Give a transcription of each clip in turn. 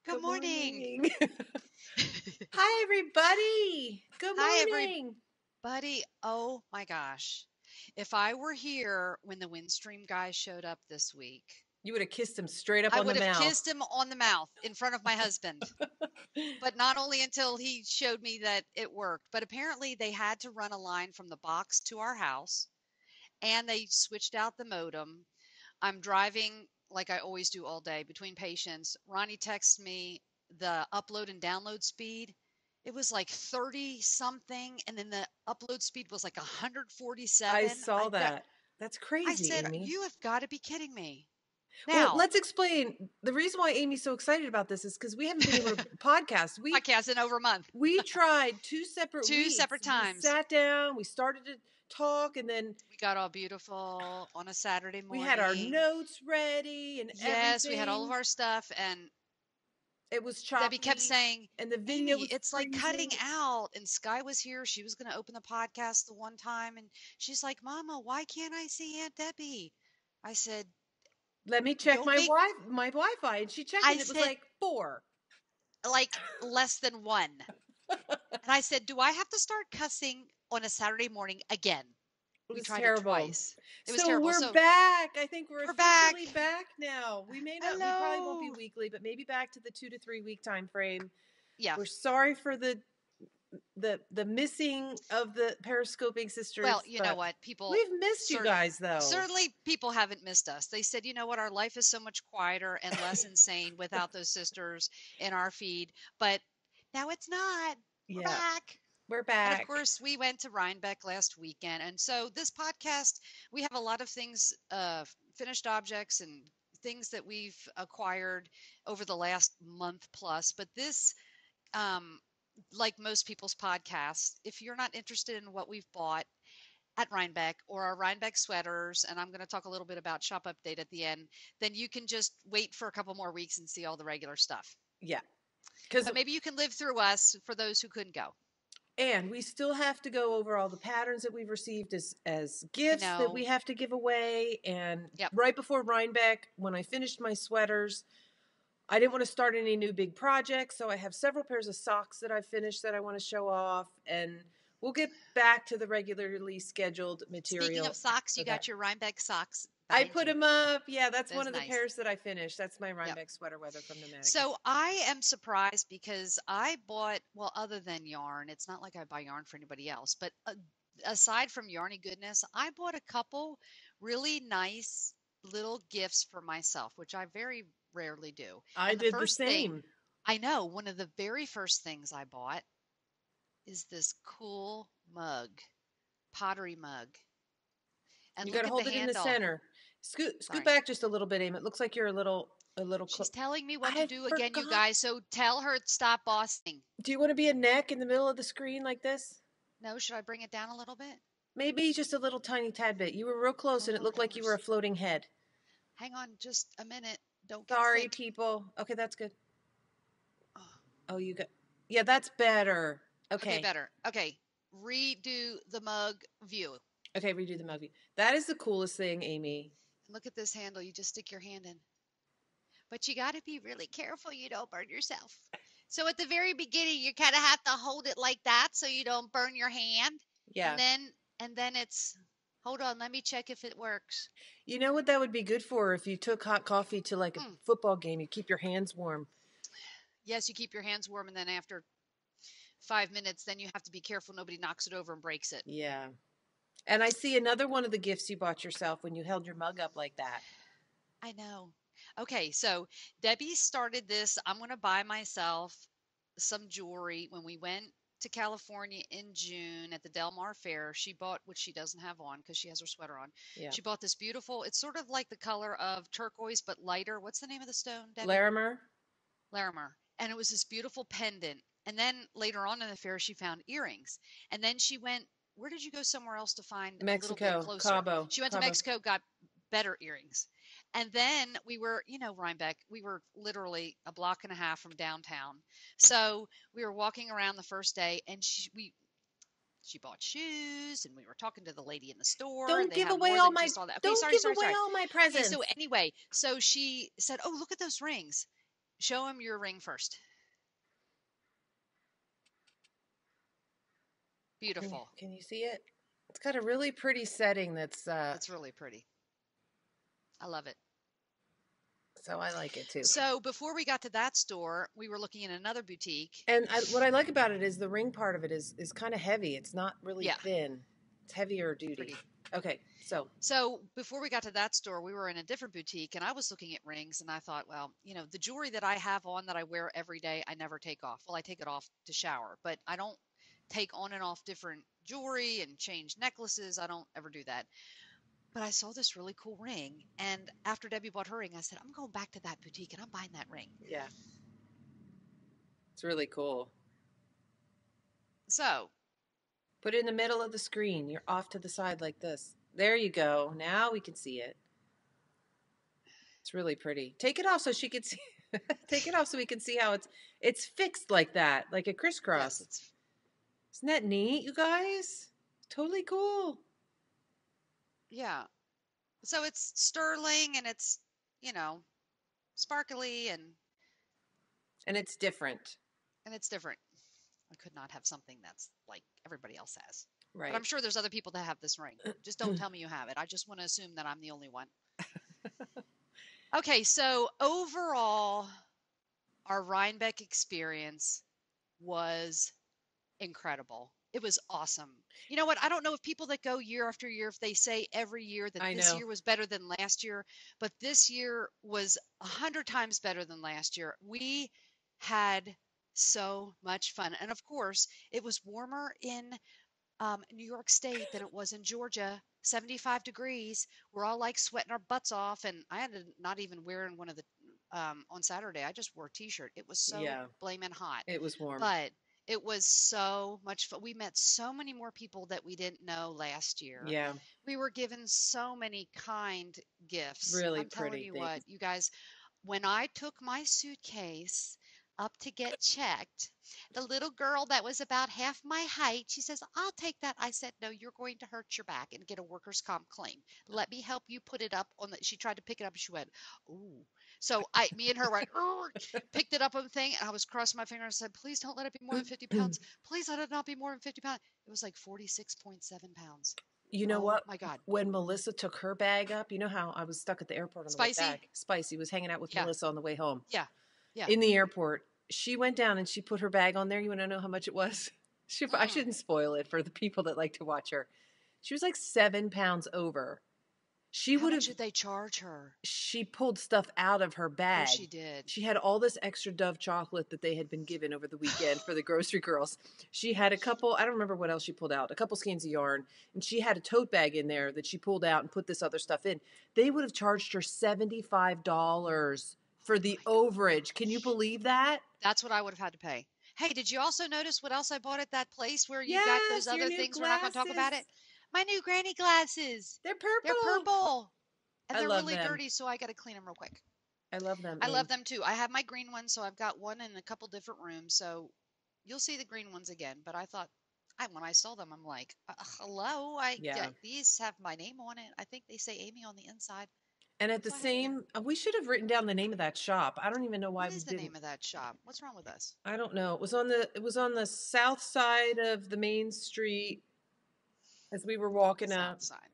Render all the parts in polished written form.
Good morning. Hi, everybody. Good Hi, morning. everybody. Oh my gosh. If I were here when the Windstream guy showed up this week, You would have kissed him straight up I on the would have mouth. kissed him on the mouth in front of my husband. But not only until he showed me that it worked, but apparently they had to run a line from the box to our house and they switched out the modem. I'm driving like I always do all day between patients. Ronnie texts me the upload and download speed. It was like 30 something, and then the upload speed was like I 147. saw that. That's I crazy, said, Amy. "You have got to be kidding me." Well, Now, let's explain. The reason why Amy's so excited about this is because we haven't been able to podcast. podcast in over a month, We tried two separate two weeks. separate We times. sat down, we started to talk, and then We got all beautiful on a Saturday we morning. had our notes ready and Yes, we had all of everything. our stuff, and It was Debbie kept choppy, saying, and the video Amy, was it's like freezing. cutting out. And Sky was here. She was going to open the podcast the one time. And she's like, Mama, why can't I see Aunt Debbie? I said, Let me check don't make, my Wi-Fi, and she checked, I and it was said, like 4. like less than one. And I said, do I have to start cussing on a Saturday morning again? It We was tried it terrible. twice. It was So terrible. we're So back. I think we're we're back. officially back now. We probably won't be Hello. weekly, but maybe back to the 2 to 3 week time frame. Yeah. We're sorry for the missing of the periscoping sisters. Well, you know what? People we've missed you guys though. Certainly people haven't missed us. They said, you know what, our life is so much quieter and less insane without those sisters in our feed. But now it's not. We're Yeah, back. we're And back. of course, we went to Rhinebeck last weekend. And so this podcast, we have a lot of things, finished objects and things that we've acquired over the last month plus. But this, um, like most people's podcasts, if you're not interested in what we've bought at Rhinebeck or our Rhinebeck sweaters, and I'm going to talk a little bit about shop update at the end, then you can just wait for a couple more weeks and see all the regular stuff. Yeah, because But maybe you can live through us for those who couldn't go. and we still have to go over all the patterns that we've received as gifts that we have to give away. And Yep. right before Rhinebeck, when I finished my sweaters, I didn't want to start any new big projects. So I have several pairs of socks that I've finished that I want to show off. And we'll get back to the regularly scheduled material. Speaking of socks, you got your Rhinebeck socks. I put them up. Yeah, that's one of the nice. pairs that I finished. That's my Rhinebeck sweater weather from the magazine. So I am surprised because I bought, well, other than yarn, it's not like I buy yarn for anybody else, but aside from yarny goodness, I bought a couple really nice little gifts for myself, which I very rarely do. I did the same. I know one of the very first things I bought is this cool mug, pottery mug. And you got to hold it in the center. Scoot back just a little bit, Aim. It looks like you're a little. She's telling me what to do again, you guys. So tell her to stop bossing. Do you want to be a neck in the middle of the screen like this? No, should I bring it down a little bit? Maybe just a little tiny tad bit. You were real close, and it looked like you were a floating head. Hang on just a minute. Don't Sorry, people. Okay, that's good. Oh, you got. Yeah, that's better. Okay, better. Okay, redo the mug view. Okay, redo the mug view. That is the coolest thing, Amy. Look at this handle. You just stick your hand in. But you got to be really careful you don't burn yourself. So at the very beginning, you kind of have to hold it like that so you don't burn your hand. Yeah. And then it's, hold on, let me check if it works. You know what that would be good for if you took hot coffee to like a football game? You keep your hands warm. Yes, you keep your hands warm, and then after 5 minutes, then you have to be careful nobody knocks it over and breaks it. Yeah. And I see another one of the gifts you bought yourself when you held your mug up like that. I know. Okay, so Debbie started this. I'm going to buy myself some jewelry. When we went to California in June at the Del Mar Fair, she bought, which she doesn't have on because she has her sweater on. Yeah. She bought this beautiful, it's sort of like the color of turquoise, but lighter. What's the name of the stone, Debbie? Larimer. And it was this beautiful pendant. And then later on in the fair, she found earrings. And then she went, where did you go somewhere else to find Mexico, a little bit closer? Cabo. She went to Mexico, got better earrings. And then we were, Rhinebeck, we were literally a block and a half from downtown. So we were walking around the first day, and she bought shoes, and we were talking to the lady in the store. Don't give away all my presents. So anyway, so she said, oh, look at those rings. Show him your ring first. Beautiful. Can you see it? It's got a really pretty setting that's It's really pretty. I love it. so I like it too. So before we got to that store, we were looking in another boutique. And what I like about it is the ring part of it is kind of heavy. It's not really Yeah. thin. It's heavier duty. Pretty. Okay, So before we got to that store, we were in a different boutique, and I was looking at rings, and I thought, well, the jewelry that I have on that I wear every day, I never take off. Well, I take it off to shower, but I don't take on and off different jewelry and change necklaces. I don't ever do that. But I saw this really cool ring, and after Debbie bought her ring, I said, I'm going back to that boutique and I'm buying that ring. yeah, it's really cool. So put it in the middle of the screen. You're off to the side like this. There you go. Now we can see it. It's really pretty. Take it off so she can see. Take it off so we can see how it's fixed like that, like a crisscross. Yes, Isn't that neat, you guys? Totally cool. yeah. So it's sterling and it's, sparkly and it's different. And it's different. I could not have something that's like everybody else has. Right. But I'm sure there's other people that have this ring. Just don't tell me you have it. I just want to assume that I'm the only one. Okay, so overall, our Rhinebeck experience was incredible. It was awesome. You know what? I don't know if people that go year after year, if they say every year that this year was better than last year, but this year was 100 times better than last year. We had so much fun. And of course, it was warmer in New York State than it was in Georgia, 75 degrees. We're all like sweating our butts off. And I ended not even wearing one of the, on Saturday, I just wore a t-shirt. It was so blaming hot. It was warm. But it was so much fun. We met so many more people that we didn't know last year. Yeah. We were given so many kind gifts. Really I'm telling pretty you things. what, you guys, when I took my suitcase up to get checked, the little girl that was about half my height, she says, I'll take that. I said, no, you're going to hurt your back and get a workers' comp claim. Let me help you put it up on the, she tried to pick it up and she went, ooh. So me and her went, picked it up on the thing, and I was crossing my fingers and said, please don't let it be more than 50 pounds. Please let it not be more than 50 pounds. It was like 46.7 pounds. You know what? My God. When Melissa took her bag up, you know how I was stuck at the airport on the way back? Spicy was hanging out with Melissa on the way home. Yeah. In the airport. She went down and she put her bag on there. You want to know how much it was? I shouldn't spoil it for the people that like to watch her. She was like 7 pounds over. How much did they charge her? She pulled stuff out of her bag. Oh, she did. She had all this extra Dove chocolate that they had been given over the weekend for the grocery girls. She had a couple, I don't remember what else she pulled out, a couple skeins of yarn, and she had a tote bag in there that she pulled out and put this other stuff in. They would have charged her $75 for the overage. Can you believe that? That's what I would have had to pay. Hey, did you also notice what else I bought at that place where you got those other things? We're not going to talk about it. My new granny glasses. They're purple. They're purple. And they're really dirty, so I got to clean them real quick. I love them. I love them too. I have my green ones, so I've got one in a couple different rooms. So you'll see the green ones again. But I thought, when I saw them, I'm like, hello. These have my name on it. I think they say Amy on the inside. And at the same, we should have written down the name of that shop. I don't even know why we didn't. What is the name of that shop? What's wrong with us? I don't know. It was on the south side of the main street as we were walking up. South side.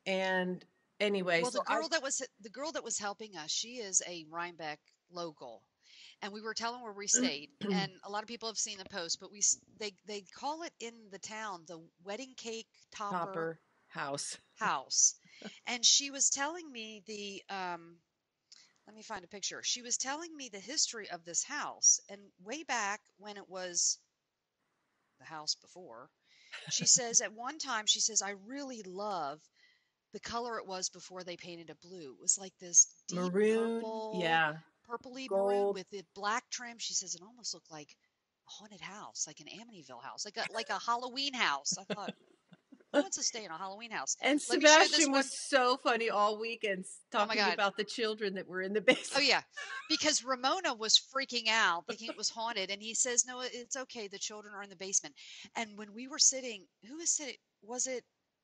And anyway, well, the girl that was helping us, she is a Rhinebeck local, and we were telling where we stayed, and a lot of people have seen the post, but they call it in the town the wedding cake topper house. And she was telling me let me find a picture. She was telling me the history of this house, and way back when it was the house before, she says at one time, she says, I really love the color it was before they painted it blue. It was like this deep maroon, purple, purpley gold. Maroon with the black trim. She says it almost looked like a haunted house, like an Amityville house, like a Halloween house. I thought, who wants to stay in a Halloween house? And Sebastian was so funny all weekend talking about the children that were in the basement. Oh, yeah. Because Ramona was freaking out, thinking it was haunted. And he says, no, it's okay. The children are in the basement. And when we were sitting, who was sitting? Was it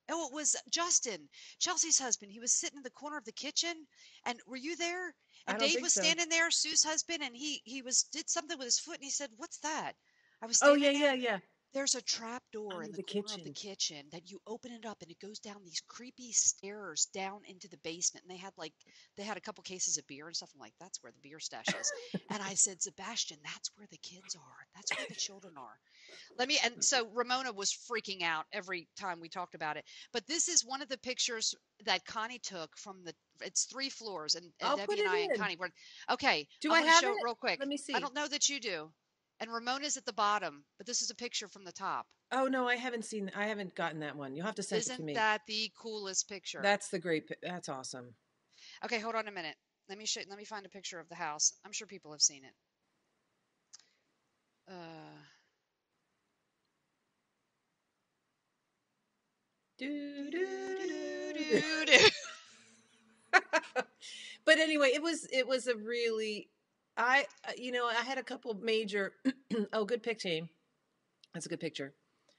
Oh, it was Justin, Chelsea's husband. He was sitting in the corner of the kitchen, and were you there? I And don't Dave think was so. standing there, Sue's husband, and he was did something with his foot, and he said, "What's that?" I was Oh, standing yeah, there. yeah, yeah. There's a trap door in Under the the corner of the kitchen. kitchen that you open it up and it goes down these creepy stairs down into the basement. And they had a couple cases of beer and stuff. I'm like, that's where the beer stash is. And I said, Sebastian, that's where the kids are. That's where the children are. And so Ramona was freaking out every time we talked about it. But this is one of the pictures that Connie took from it's 3 floors, and I'll Debbie put and it I and in. Connie were, okay, Do I'm I going to have show it it? real quick. Let me I see. don't know that you do. And Ramona's at the bottom, but this is a picture from the top. Oh, no, I haven't gotten that one. You'll have to send it to Isn't me. that the coolest picture? That's awesome. Okay, hold on a minute. Let me find a picture of the house. I'm sure people have seen it. Uh, Do, do, do, do, do. do, do. But anyway, it was a really, I had a couple major, oh, good pick, team. That's a good picture.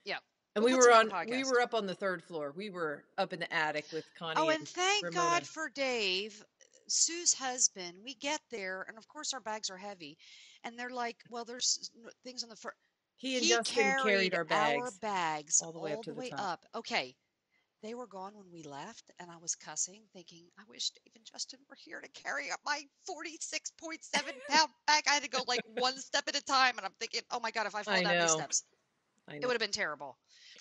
Yeah, And we'll put some in the we podcast. were up on the third floor. We were up in the attic with Oh, Connie and and thank Ramona. God for Dave, Sue's husband. We get there, and of course our bags are heavy, and they're like, "Well, there's things on the front." He and He Justin carried carried our our bags bags all the way up all to the the way top. up. Okay, they were gone when we left, and I was cussing, thinking, I wish Dave and Justin were here to carry up my 46.7 pound bag. I had to go like one step at a time, and I'm thinking, oh my God, if I fall I down these know. steps, I it know. would have been terrible.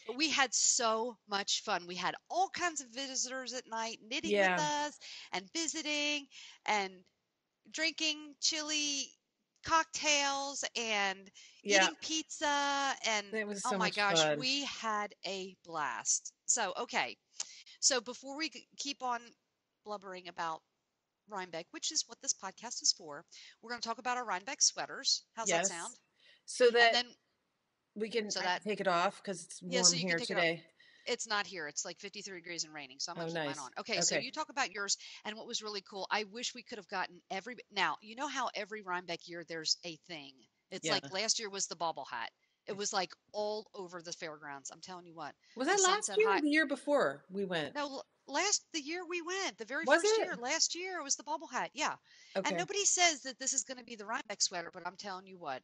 But we had so much fun. We had all kinds of visitors at night knitting with Yeah. us and visiting and drinking chili cocktails and Yeah. eating pizza. And It was oh so my much gosh, fun. we had a blast. So, okay. So before we keep on blubbering about Rhinebeck, which is what this podcast is for, we're going to talk about our Rhinebeck sweaters. How's that Yes. sound? So And that then, I so can that, take it off because it's yeah, warm so you can here take it off. today. It's not here. It's like 53 degrees and raining. So I'm going Oh, to keep mine on. nice. Okay. So Okay. you talk about yours. And what was really cool, I wish we could have gotten now, you know how every Rhinebeck year there's a thing. It's Yeah. like last year was the bobble hat. It was like all over the fairgrounds. I'm telling you what, Was the that last Sunset year or High. the year before we went? No, the year we went, the very Was first it? year, last year, it was the bobble hat. Yeah. And Okay. nobody says that this is going to be the Rhinebeck sweater, but I'm telling you what,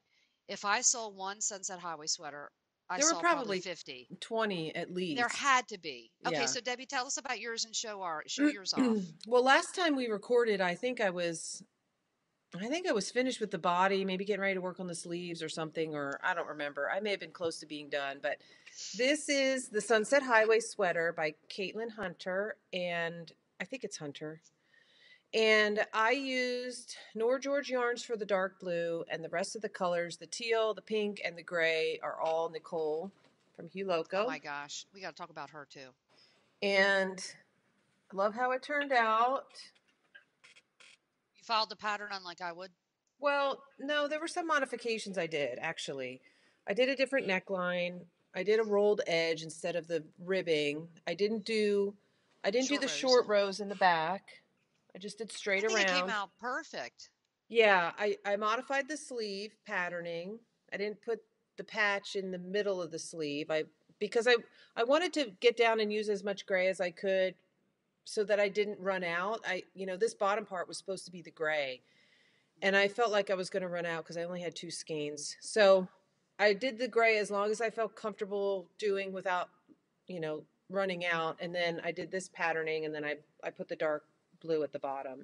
if I saw one Sunset Highway sweater, I There were saw probably probably 50. 20 at There least. had to be. Okay, Yeah. so Debbie, tell us about yours and show yours off. Well, last time we recorded, I think I was finished with the body, maybe getting ready to work on the sleeves or something, or I don't remember. I may have been close to being done, but this is the Sunset Highway sweater by Caitlin Hunter, and I think it's Hunter. And I used Nor George yarns for the dark blue, and the rest of the colors, the teal, the pink, and the gray, are all Nicole from Hugh Oh Loco. my gosh, we got to talk about her too. And I love how it turned out. You followed the pattern unlike I would. Well, no, there were some modifications I did, actually. I did a different neckline. I did a rolled edge instead of the ribbing. I didn't do Short the rows. short rows in the back. I just did straight I think it came around. out perfect. Yeah, I modified the sleeve patterning. I didn't put the patch in the middle of the sleeve. I wanted to get down and use as much gray as I could so that I didn't run out. This bottom part was supposed to be the gray, and I felt like I was going to run out because I only had 2 skeins. So I did the gray as long as I felt comfortable doing without, running out. And then I did this patterning, and then I put the dark blue at the bottom.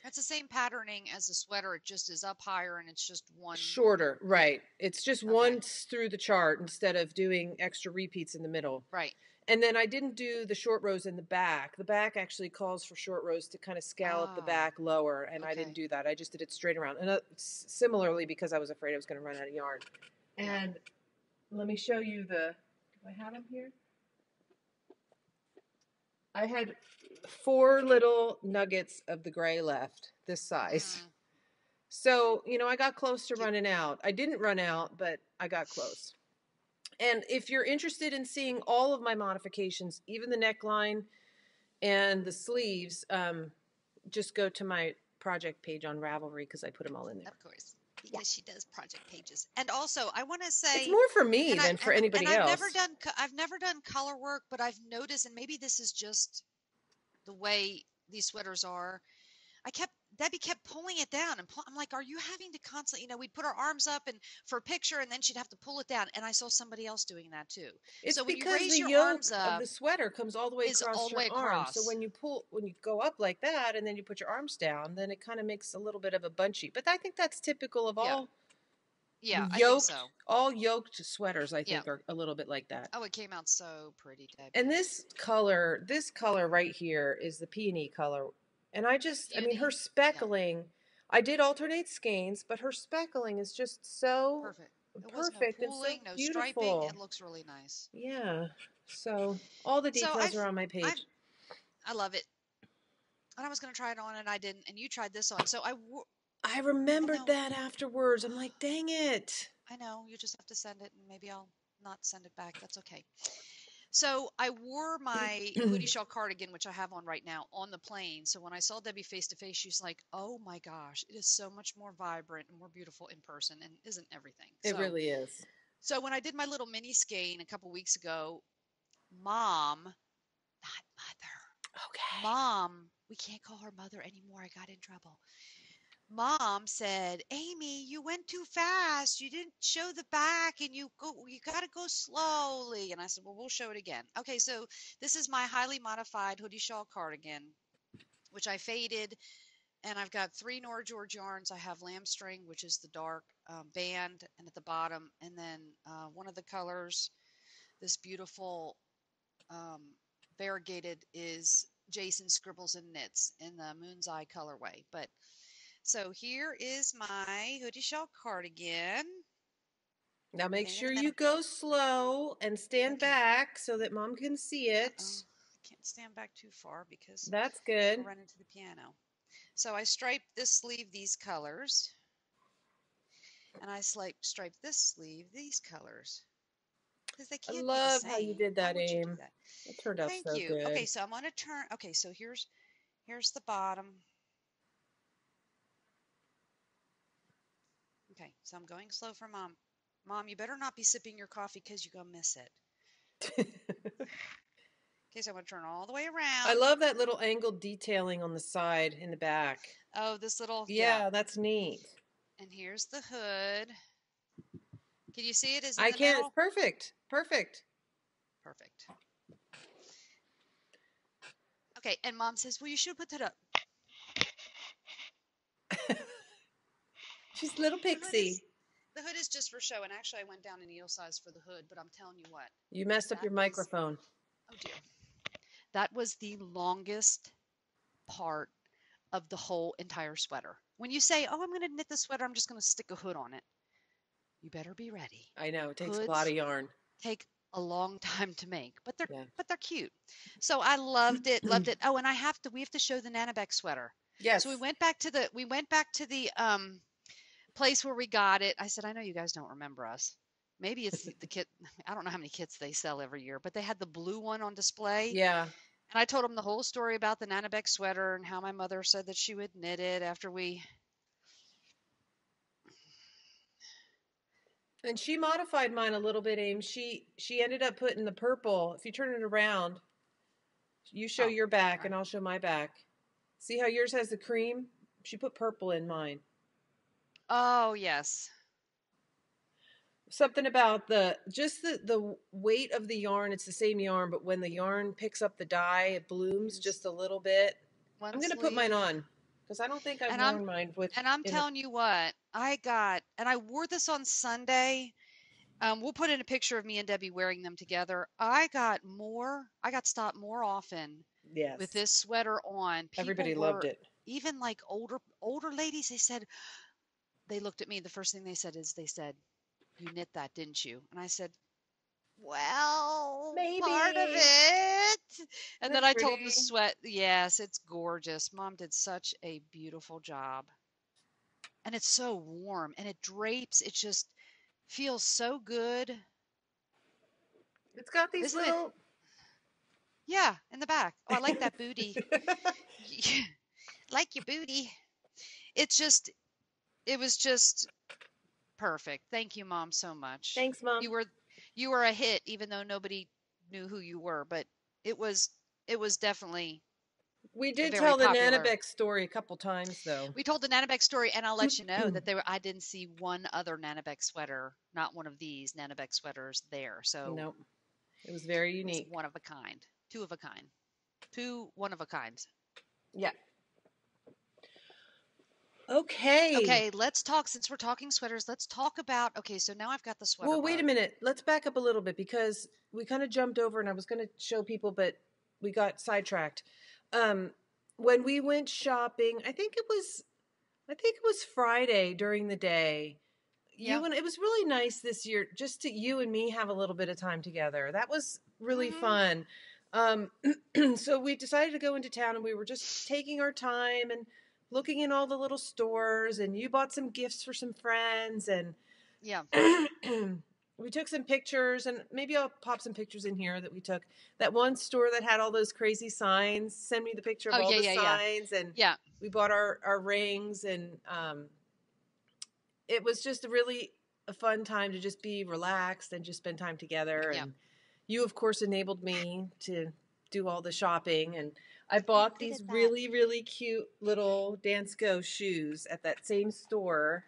It's the same patterning as the sweater. It just is up higher and it's just one. Shorter, right. It's just Okay. once through the chart instead of doing extra repeats in the middle. Right. And then I didn't do the short rows in the back. The back actually calls for short rows to kind of scallop the back lower, and I didn't Okay. do that. I just did it straight around. And similarly, because I was afraid I was going to run out of yarn. And let me show you do I have them here? I had 4 little nuggets of the gray left, this size. So, I got close to running out. I didn't run out, but I got close. And if you're interested in seeing all of my modifications, even the neckline and the sleeves, just go to my project page on Ravelry because I put them all in there. Of course. because she does project pages. And also, I want to It's say, more for me and I than for and anybody I've never else. done color work, but I've noticed, and maybe this is just the way these sweaters are. Debbie kept pulling it down, and I'm like, are you having to constantly, we'd put our arms up and for a picture, and then she'd have to pull it down. And I saw somebody else doing that too. It's So when you because raise the your yoke arms of up, the sweater comes all the way is all across the your way arm. So across. when you go up like that and then you put your arms down, then it kind of makes a little bit of a bunchy. But I think that's typical of Yeah, all yeah, I think so. yoked sweaters, I Yeah. think, are a little bit like that. Oh, it came out so pretty, And Debbie. this color right here is the peony color. And I mean, her Peony. Yeah, speckling, I did alternate skeins, but her speckling is just so perfect. There was no perfect and so pooling, no striping. beautiful. It looks really nice. Yeah. So all the So details are on my I, page. I love it. And I was going to try it on, and I didn't. And you tried this on. So I I remembered know, that afterwards. I'm like, dang it. I know. You just have to send it, and maybe I'll not send it back. That's okay. So I wore my hoodie shawl cardigan, which I have on right now, on the plane. So when I saw Debbie face to face, she's like, "Oh my gosh, it is so much more vibrant and more beautiful in person, and isn't everything?" It really is. So when I did my little mini skein a couple weeks ago, Mom, not Mother, Okay. Mom, we can't call her Mother anymore. I got in trouble. Mom said, "Amy, you went too fast. You didn't show the back, and you got to go slowly." And I said, "Well, we'll show it again." Okay, so this is my highly modified hoodie shawl cardigan, which I faded, and I've got 3 Nora George yarns. I have lamb string, which is the dark band, and at the bottom, and then one of the colors, this beautiful um, variegated, is Jason Scribbles and Knits in the Moon's Eye colorway. But so here is my hoodie shawl cardigan. Now make And sure then, you go slow and stand okay. back so that Mom can see it. Uh-oh. I can't stand back too far because That's good. I'll run into the piano. So I striped this sleeve these colors. And I striped this sleeve these colors. Because they I can't be the love how you same. did Why that, would you do Aim. that? It turned out Thank so you. Okay, good. so I'm going to turn. Okay, so here's the bottom. Okay, so I'm going slow for Mom. Mom, you better not be sipping your coffee because you're going to miss it. Okay, so I'm going to turn all the way I around. love that little angled detailing on the side in the back. Oh, this little, Yeah, that's neat. And here's the hood. Can you see it is in I the can. It's middle? perfect. Perfect. Perfect. Okay, and Mom says, well, you should put that up. She's a little pixie. The hood is just for show, and actually I went down in needle size for the hood, but I'm telling you what. You messed up your microphone. Oh dear. That was the longest part of the whole entire sweater. When you say, oh, I'm going to knit the sweater, I'm just going to stick a hood on it. You better be ready. I know, it takes Hoods a lot of yarn. take a long time to make, but they're cute. So I loved it. Oh, and we have to show the Rhinebeck sweater. Yes. So we went back to the place where we got it. I said, I know you guys don't remember us. Maybe it's the kit. I don't know how many kits they sell every year, but they had the blue one on display. Yeah. And I told them the whole story about the Rhinebeck sweater and how my mother said that she would knit it after we. And she modified mine a little bit, Aim. She ended up putting the purple. If you turn it around, you show your back and I'll show my back. See how yours has the cream? She put purple in mine. Oh, yes. Something about the weight of the yarn. It's the same yarn, but when the yarn picks up the dye, it blooms just a little bit. I'm going to put mine on because I don't think I've worn mine with. And I'm telling you what, I wore this on Sunday. We'll put in a picture of me and Debbie wearing them together. I got stopped more often with this sweater on. Everybody loved it. Even like older ladies, they looked at me. The first thing they said, you knit that, didn't you? And I said, well, maybe part of it. And then I told them to sweat. Yes, it's gorgeous. Mom did such a beautiful job. And it's so warm and it drapes. It just feels so good. It's got these little. Yeah, in the back. Oh, I like that booty. Like your booty. It's just, it was just perfect. Thank you, Mom, so much. Thanks, Mom. You were a hit, even though nobody knew who you were, but it was it was definitely We a did very tell the popular. Rhinebeck story a couple times, though. We told the Nanabeck story, and I'll let you know that I didn't see one other Nanabeck sweater, not one of these Nanabeck sweaters there. So Nope. It was very it was unique. one of a kind, two of a kind, two one of a kinds. Yeah. Okay. Okay, let's talk. Since we're talking sweaters, let's talk about. Okay, so now I've got the sweater Well, wait a bug. minute. Let's back up a little bit because we kind of jumped over and I was going to show people, but we got sidetracked. Um, when we went shopping, I think it was Friday during the day. Yeah. It was really nice this year just to you and me have a little bit of time together. That was really Hmm. fun. Um, so we decided to go into town and we were just taking our time and looking in all the little stores. And you bought some gifts for some friends and Yeah. we took some pictures and maybe I'll pop some pictures in here that we took. That one store that had all those crazy signs, send me the picture of Oh all yeah, the yeah, yeah, signs. And yeah, we bought our rings and it was just a really a fun time to just be relaxed and just spend time together. yeah. And you, of course, enabled me to do all the shopping. And I I'm bought good these at that. really, really cute little Dance Go shoes at that same store.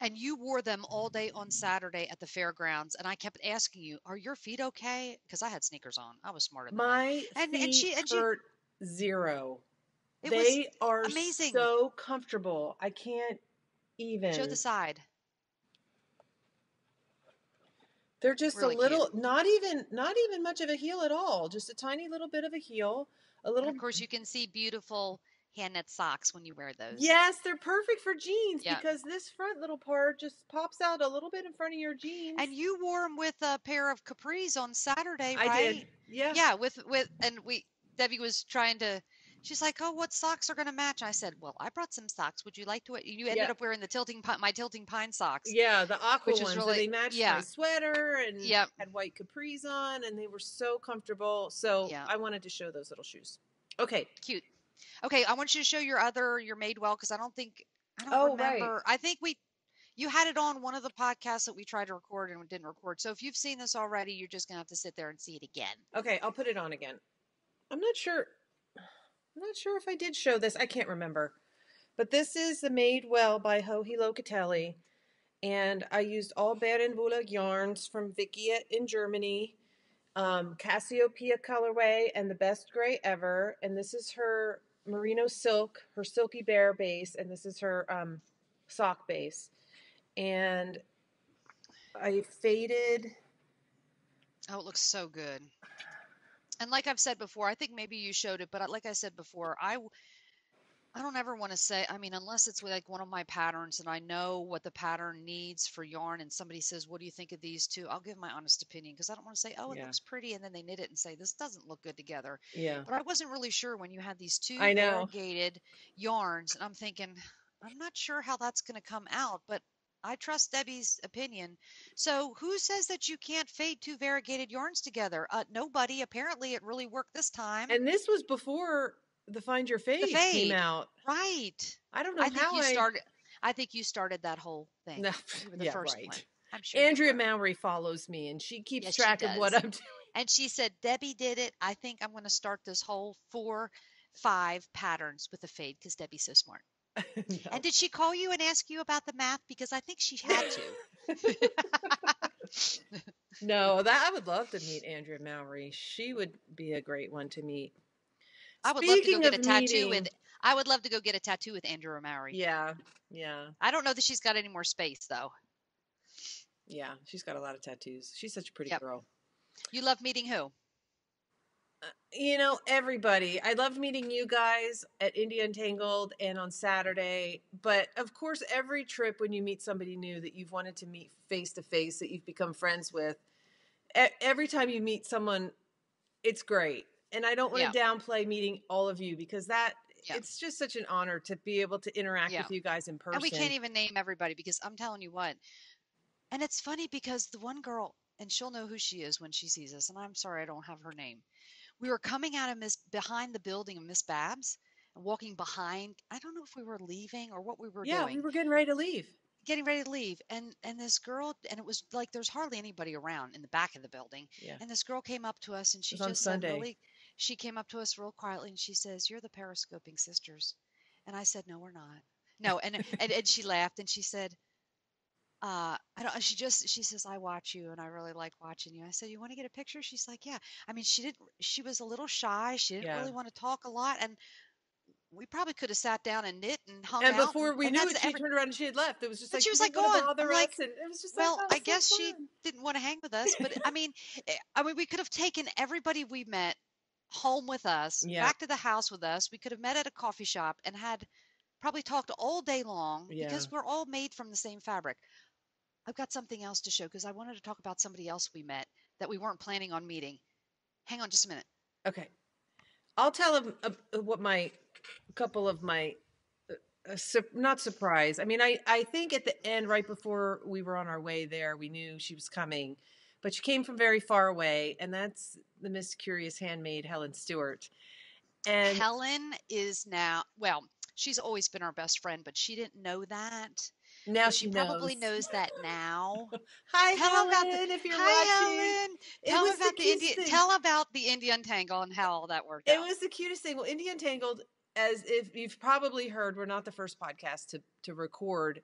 And you wore them all day on Saturday at the fairgrounds, and I kept asking you, "Are your feet okay?" Because I had sneakers on. I was smarter than that. My And feet she, hurt zero. it was They are amazing. so comfortable. I can't Show the even. side. They're just a Really cute. little, not even much of a heel at all. Just a tiny little bit of a heel. A And little. of course, you can see beautiful hand knit socks when you wear those. Yes, they're perfect for jeans Yeah. because this front little part just pops out a little bit in front of your jeans. And you wore them with a pair of capris on Saturday, I did. right? Yeah. Yeah, and Debbie was trying to, she's like, "Oh, what socks are going to match?" I said, "Well, I brought some socks. Would you like to?" You ended Yeah. up wearing my tilting pine socks, Yeah, the aqua which was ones. So really, they matched my yeah, sweater and yeah, had white capris on and they were so comfortable. So yeah, I wanted to show those little shoes. Okay. cute. Okay, I want you to show your Madewell because I don't Oh, right. remember. I think you had it on one of the podcasts that we tried to record and didn't record. So if you've seen this already, you're just gonna have to sit there and see it again. Okay, I'll put it on again. I'm not sure. I'm not sure if I did show this. I can't remember. But this is the Made Well by Joji Locatelli. And I used all Baden-Wulag yarns from Vikia in Germany, Cassiopeia colorway, and the best gray ever. And this is her merino silk, her silky bear base, and this is her sock base. And I faded. Oh, it looks so good. And like I've said before, I think maybe you showed it, but like I said before, I don't ever want to say, I mean, unless it's with like one of my patterns and I know what the pattern needs for yarn and somebody says, "What do you think of these two?" I'll give my honest opinion because I don't want to say, "Oh, it Yeah, looks pretty," and then they knit it and say, "This doesn't look good together." yeah, But I wasn't really sure when you had these two I know. variegated yarns, and I'm thinking, I'm not sure how that's going to come out, but I trust Debbie's opinion. So, who says that you can't fade two variegated yarns together? Nobody. Apparently, it really worked this time. And this was before the Find Your The Fade came fade. out. Right. I don't know I think how you I. started I think you started that whole thing. No, You were the yeah, first one. right. I'm sure you Andrea were. Mowry follows me and she keeps Yes, she track of what does. I'm doing. And she said, "Debbie did it. I think I'm going to start this whole 5 patterns with a fade because Debbie's so smart." And No. did she call you and ask you about the math? Because I think she had to. No, that I would love to meet Andrea Mowry. She would be a great one to meet. I would love to go Speaking get of a tattoo meeting, with I would love to go get a tattoo with Andrew Mowry. yeah, yeah, I don't know that she's got any more space though. yeah. She's got a lot of tattoos. She's such a pretty Yep. girl. You love meeting who? Everybody. I loved meeting you guys at India Untangled and on Saturday. But of course, every trip when you meet somebody new that you've wanted to meet face to face, that you've become friends with, every time you meet someone, it's great. And I don't want Yeah. to downplay meeting all of you because Yeah. it's just such an honor to be able to interact Yeah. with you guys in And we person. can't even name everybody because I'm telling you what. And it's funny because the one girl, and she'll know who she is when she sees us, and I'm sorry I don't have her name. We were coming out of Miss behind the building of Miss Babs, walking behind. I don't know if we were leaving or what we were Yeah, we doing, were getting ready to leave. getting ready to leave. And this girl, and it was like there's hardly anybody around in the back of the building. Yeah. And this girl came up to us and It she was on just said Sunday. really, she came up to us real quietly and she says, "You're the periscoping sisters." And I said, "No, we're not." No, and she laughed and she said, I don't, she says, "I watch you and I really like watching you." I said, "You want to get a picture?" She's like, "Yeah." I mean, she was a little shy. She didn't Yeah. really want to talk a lot. And we probably could have sat down and knit and hung And out. before we And knew that's it, she every, turned around and she had left. It was just and like she she was like, didn't want to "Gone." I'm bother like, us, and it was just like, well, oh, I so guess she fun. didn't want to hang with us. But I mean, we could have taken everybody we met home with us, Yeah, back to the house with us. We could have met at a coffee shop and had probably talked all day long yeah. because we're all made from the same fabric. I've got something else to show because I wanted to talk about somebody else we met that we weren't planning on meeting. Hang on just a minute. Okay, I'll tell him what my couple of my not surprise. I mean, I think at the end, right before we were on our way there, we knew she was coming, but she came from very far away, and that's the Miss Curious Handmaid, Helen Stewart. And Helen is now, well, she's always been our best friend, but she didn't know that. now But she she probably knows. knows that now. Hi, Tell them about the, Helen, if you're watching. hi, Helen. It was the cutest thing. Tell about the Indian tangle and how all that worked It out. was the cutest thing. Well, Indian Tangled, as if you've probably heard, we're not the first podcast to record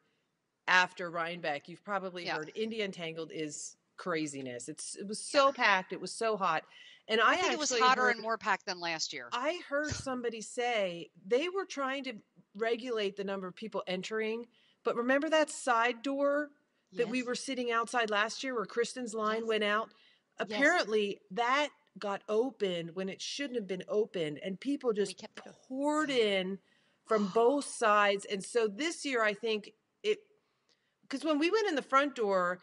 after Rhinebeck. You've probably Yeah. heard Indian Tangled is craziness. It was Yeah. so packed. It was so hot. And I think it was actually hotter heard, and more packed than last year. I heard somebody say they were trying to regulate the number of people entering. But remember that side door that we Yes. were sitting outside last year where Kristen's line Yes. went out? Yes. Apparently that got opened when it shouldn't have been opened, and people We just kept it open. poured in from both sides. And so this year, I think it, because when we went in the front door,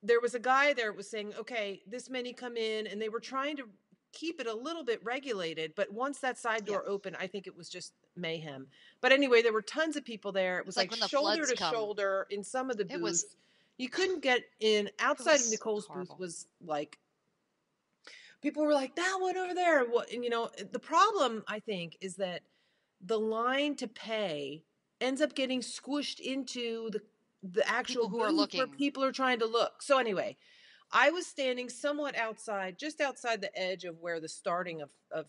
there was a guy there that was saying, okay, this many come in, and they were trying to keep it a little bit regulated. But once that side Yeah. door opened, I think it was just mayhem. But anyway, there were tons of people there. It was It's like like when the shoulder floods to come. shoulder in some of the It was booths. You couldn't get in. it Outside of was Nicole's booth horrible. was like, people were like, that one over there. What? And the problem, I think, is that the line to pay ends up getting squished into the actual People who are booth where looking. people are trying to look. So anyway, I was standing somewhat outside, just outside the edge of where the starting of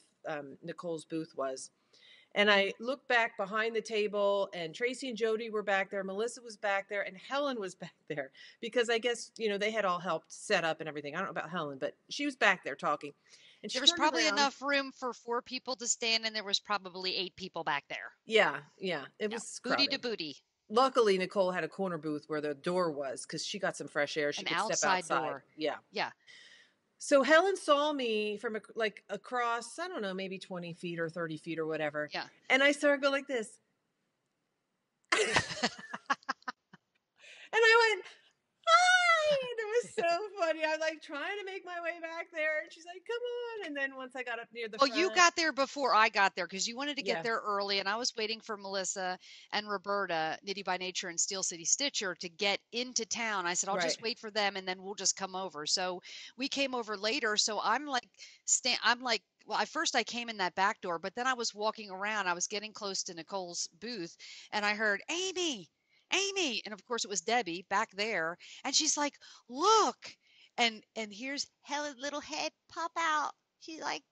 Nicole's booth was. And I looked back behind the table, and Tracy and Jody were back there. Melissa was back there, and Helen was back there because I guess, they had all helped set up and everything. I don't know about Helen, but she was back there talking. And she There was turned probably around. enough room for 4 people to stand, and there was probably 8 people back there. Yeah. It Yeah. was Booty to crowded. booty. Luckily, Nicole had a corner booth where the door was because she got some fresh air. She An could step outside outside. door. Yeah. Yeah. So Helen saw me from across, I don't know, maybe 20 feet or 30 feet or whatever. Yeah. And I started going like this. And I went, hi. And it was so funny. I'm like trying to make my way back there. And she's like, come on. And then once I got up near the Well, front. you got there before I got there because you wanted to Yeah. get there early, and I was waiting for Melissa and Roberta, Nitty by Nature and Steel City Stitcher, to get into town. I said, I'll just Right. wait for them, and then we'll just come over. So we came over later. So I'm like, well, at first I came in that back door, but then I was walking around. I was getting close to Nicole's booth, and I heard, Amy, Amy. And of course, it was Debbie back there. And she's like, look. And here's Helen's little head pop out. She's like,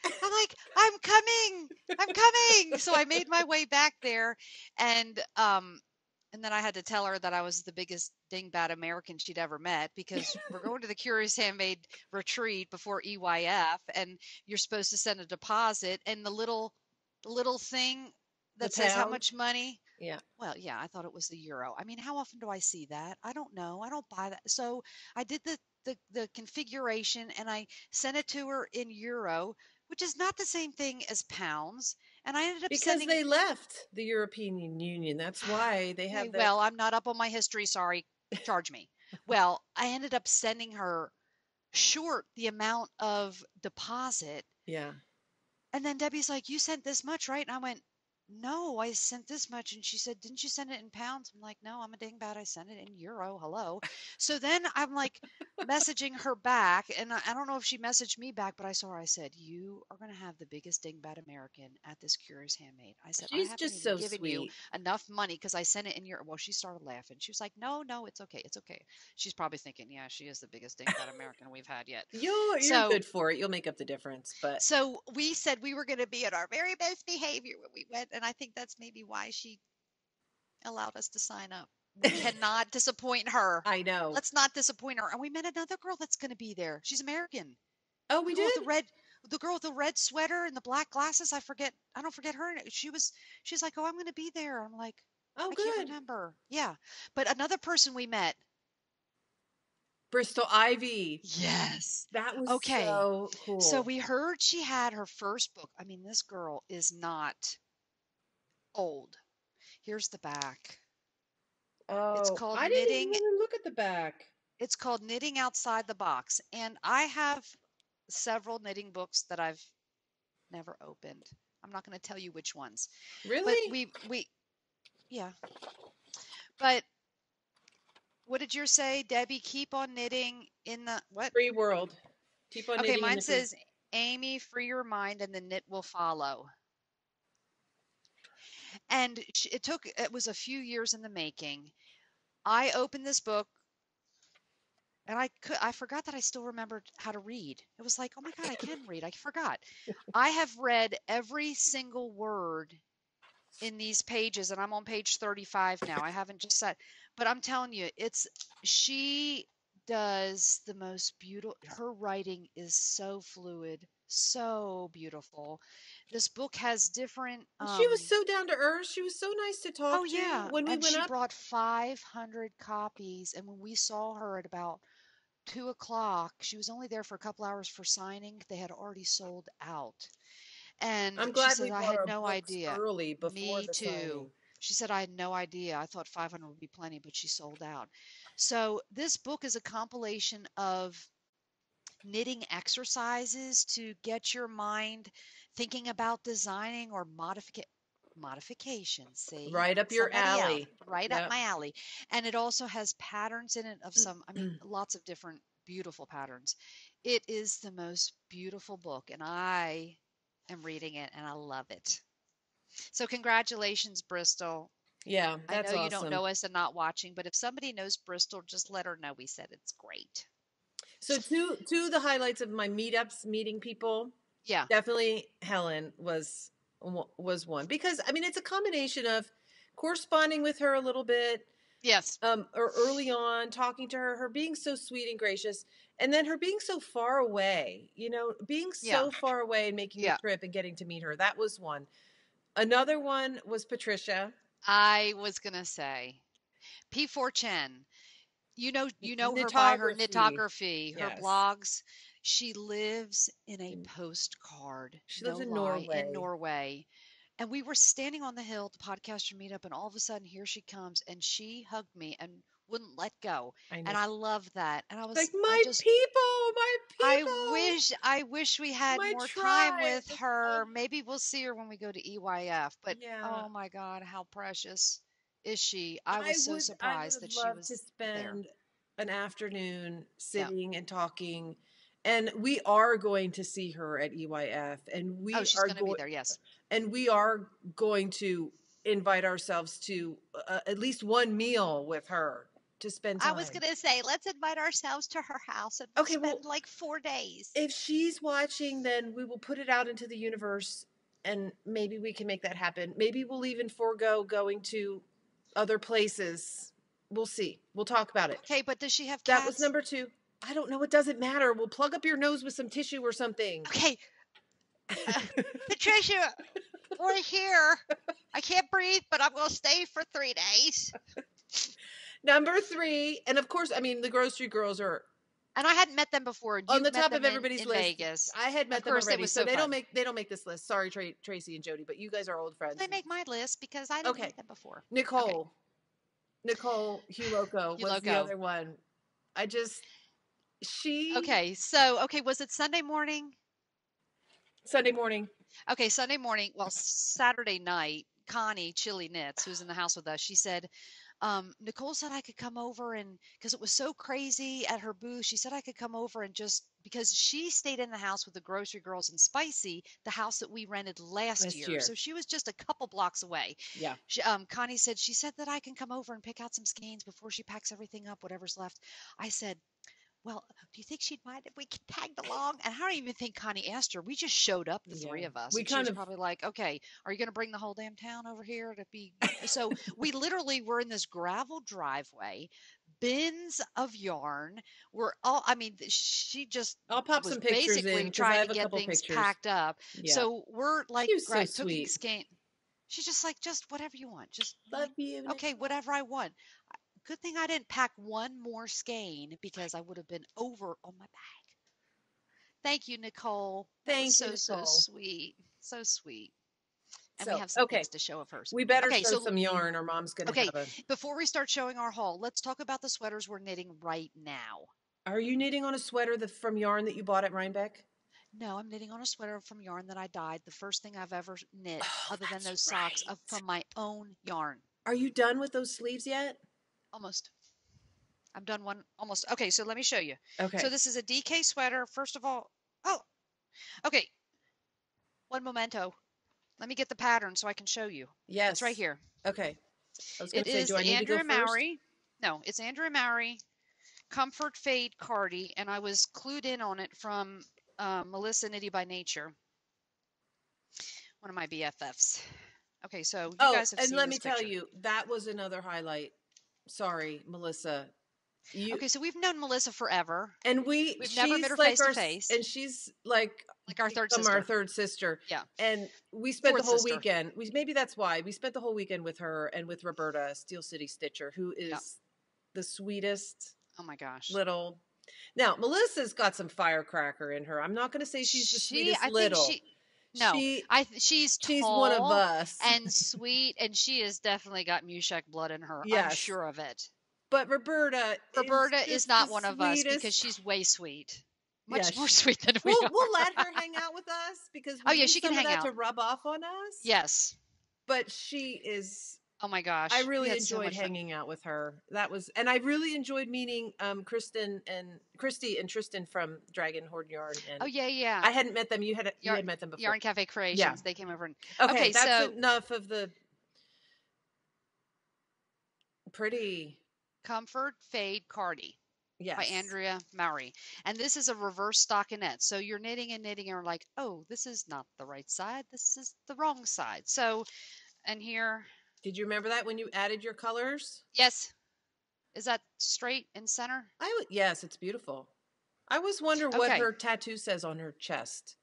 I'm like, I'm coming. I'm coming. So I made my way back there, and then I had to tell her that I was the biggest dingbat American she'd ever met because we're going to the Curious Handmade retreat before EYF, and you're supposed to send a deposit, and the little thing that The says how pound? much money. Yeah. Well, yeah, I thought it was the euro. I mean, how often do I see that? I don't know. I don't buy that. So I did the configuration, and I sent it to her in euro, which is not the same thing as pounds. And I ended up Because sending. they left the European Union. That's why they have that. Well, I'm not up on my history. Sorry, charge me. Well, I ended up sending her short the amount of deposit. Yeah. And then Debbie's like, you sent this much, right? And I went, no, I sent this much. And she said, didn't you send it in pounds? I'm like, no, I'm a dingbat. I sent it in euro. Hello. So then I'm like messaging her back. And I don't know if she messaged me back, but I saw her. I said, you are going to have the biggest dingbat American at this Curious Handmade. I said, I She's haven't just even so given you sweet. enough money because I sent it in euro. Well, she started laughing. She was like, no, no, it's okay. It's okay. She's probably thinking, yeah, she is the biggest dingbat American we've had yet. You're So good for it. You'll make up the difference. But so we said we were going to be at our very best behavior when we went, and I think that's maybe why she allowed us to sign up. We cannot disappoint her. I know. Let's not disappoint her. And we met another girl that's going to be there. She's American. Oh, The we girl with did? the girl with the red sweater and the black glasses. I don't forget her. She's like, "Oh, I'm going to be there." I'm like, Oh, "I can't good. remember." Yeah. But another person we met. Bristol Ivy. Yes. That was Okay. so So cool. we heard she had her first book. I mean, this girl is not old. Here's the back. It's Oh, called I didn't Knitting. even look at the back. It's called Knitting Outside the Box. And I have several knitting books that I've never opened. I'm not going to tell you which ones. But Really? yeah. But what did yours say, Debbie? Keep on knitting in the what? Free world. Keep on Okay, knitting in mine the free. says, Amy, free your mind and the knit will follow. And it was a few years in the making. I opened this book and I forgot that I still remembered how to read. It was like, oh my God, I can read. I forgot. I have read every single word in these pages, and I'm on page 35 now. I haven't just said, but I'm telling you, she does the most beautiful, her writing is so fluid, so beautiful. This book has different, She was so down to earth. She was so nice to oh talk to yeah, when we and went she up. brought 500 copies, and when we saw her at about 2 o'clock, she was only there for a couple hours for signing. They had already sold out. And I'm she glad says, we I bought had our no books idea. early before Me the too. signing. She said, I had no idea. I thought 500 would be plenty, but she sold out. So this book is a compilation of knitting exercises to get your mind thinking about designing or modifications. See, Right up your somebody else, alley. right up Yep. my alley. And it also has patterns in it of some, I mean, lots of different beautiful patterns. It is the most beautiful book, and I am reading it and I love it. So, congratulations, Bristol. Yeah, I that's know you don't awesome. know us and not watching, but if somebody knows Bristol, just let her know we said it's great. So two of the highlights of my meetups, meeting people, Yeah. definitely Helen was one because I mean it's a combination of corresponding with her a little bit, Yes. or early on talking to her being so sweet and gracious, and then her being so far away, being Yeah. so far away and making the Yeah. trip and getting to meet her. That was one. Another one was Patricia. I was gonna say P4 Chen. You know her by her Knitography. knitography, her Yes. blogs. She lives in a postcard, She lives no in lie, in Norway. Norway. And we were standing on the hill at the podcaster meetup, and all of a sudden here she comes, and she hugged me and wouldn't let go. I know. And I love that. And Like my I people, wish we had my more time with tribe. her. Maybe we'll see her when we go to EYF. But Yeah. oh my God, how precious is she? I was I so would I would surprised have that she loved to was there. spend an afternoon Yeah. sitting and talking. And we are going to see her at EYF Oh, she's going to be there. Yes. and we are going to invite ourselves to at least one meal with her to spend I was time. going to say, let's invite ourselves to her house and Okay, well, spend like 4 days. if she's watching, then we will put it out into the universe and maybe we can make that happen. Maybe we'll even forego going to other places. We'll see. We'll talk about it. Okay, but does she have That was cats? number 2. I don't know. It doesn't matter. We'll plug up your nose with some tissue or something. Okay, Patricia, we're here. I can't breathe, but I'm going to stay for 3 days. Number 3, and of course, I mean, the grocery girls are And I hadn't met them before. on You the met top them of everybody's in list. Vegas. I had met Of them course, it already, was so so they fun. don't make this list. Sorry, Tracy and Jody, but you guys are old friends. They make my list because I didn't meet them before. Nicole. Nicole Huloco was the Huloco. other one. Okay, was it Sunday morning? Sunday morning. Okay, Sunday morning. Well, Saturday night. Connie Chili Knits, who's in the house with us, she said, Nicole said I could come over and because it was so crazy at her booth, she said I could come over and just because she stayed in the house with the grocery girls and Spicy, the house that we rented last Last year. year. So she was just a couple blocks away. Yeah. Connie said she said that I can come over and pick out some skeins before she packs everything up, whatever's left. I said, well, do you think she'd mind if we tagged along? And I don't even think Connie asked her. We just showed up, the three Yeah. of us. We And she kind was of probably like, okay, are you going to bring the whole damn town over here to be? So we literally were in this gravel driveway, bins of yarn. We're all, I mean, she just I'll pop was some pictures in basically because I trying to have a get couple things pictures. packed up. Yeah. So we're like She was so cooking sweet. skein. She's just like, just whatever you want. Just Love you. okay, Nicole. whatever I want. Good thing I didn't pack one more skein because I would have been over on my back. Thank you, Nicole. That was Thank you, so Nicole. sweet. So sweet. And we So, have some okay. things to show of hers. We better Okay, show so some yarn or Mom's going to okay, have a. before we start showing our haul, let's talk about the sweaters we're knitting right now. Are you knitting on a sweater from yarn that you bought at Rhinebeck? No, I'm knitting on a sweater from yarn that I dyed. The first thing I've ever knit, Oh, other than that's those socks, right. from my own yarn. Are you done with those sleeves yet? Almost. I'm done one almost. Okay, so let me show you. Okay. So this is a DK sweater. First of all, oh, okay. One memento. Let me get the pattern so I can show you. Yes. It's right here. Okay. I was going It to say, is do I the need to go Andrea first? Mowry. No, it's Andrea Mowry Comfort Fade Cardi, and I was clued in on it from Melissa Nitty by Nature, one of my BFFs. Okay, so you guys have and seen let this me tell picture. you, that was another highlight. Sorry, Melissa. Okay, so we've known Melissa forever. And We've never met her like face to face. And she's like our third become sister. our third sister. Yeah. And we spent Fourth the whole sister. weekend. Maybe that's why we spent the whole weekend with her and with Roberta, Steel City Stitcher, who is the sweetest. Oh my gosh. Little. Now Melissa's got some firecracker in her. I'm not going to say she's the sweetest little. She's tall, she's one of us and sweet, and she has definitely got Mushek blood in her. Yes. I'm sure of it. But Roberta is not one of us because she's way sweet. Much more sweet than we are. We'll let her hang out with us because she can hang out to rub off on us. Yes. But she is. Oh my gosh. I really enjoyed hanging out with her. And I really enjoyed meeting Kristy and Tristan from Dragon Horde Yarn. And yeah. I hadn't met them. You had met them before. Yarn Cafe Creations. Yeah. They came over and okay, that's enough of the pretty Comfort Fade Cardi. Yes. By Andrea Mowry. And this is a reverse stockinette. So you're knitting and you're like, oh, this is not the right side. This is the wrong side. So, and here. Did you remember that when you added your colors? Yes. Is that straight in center? Yes, it's beautiful. I always wonder what her tattoo says on her chest.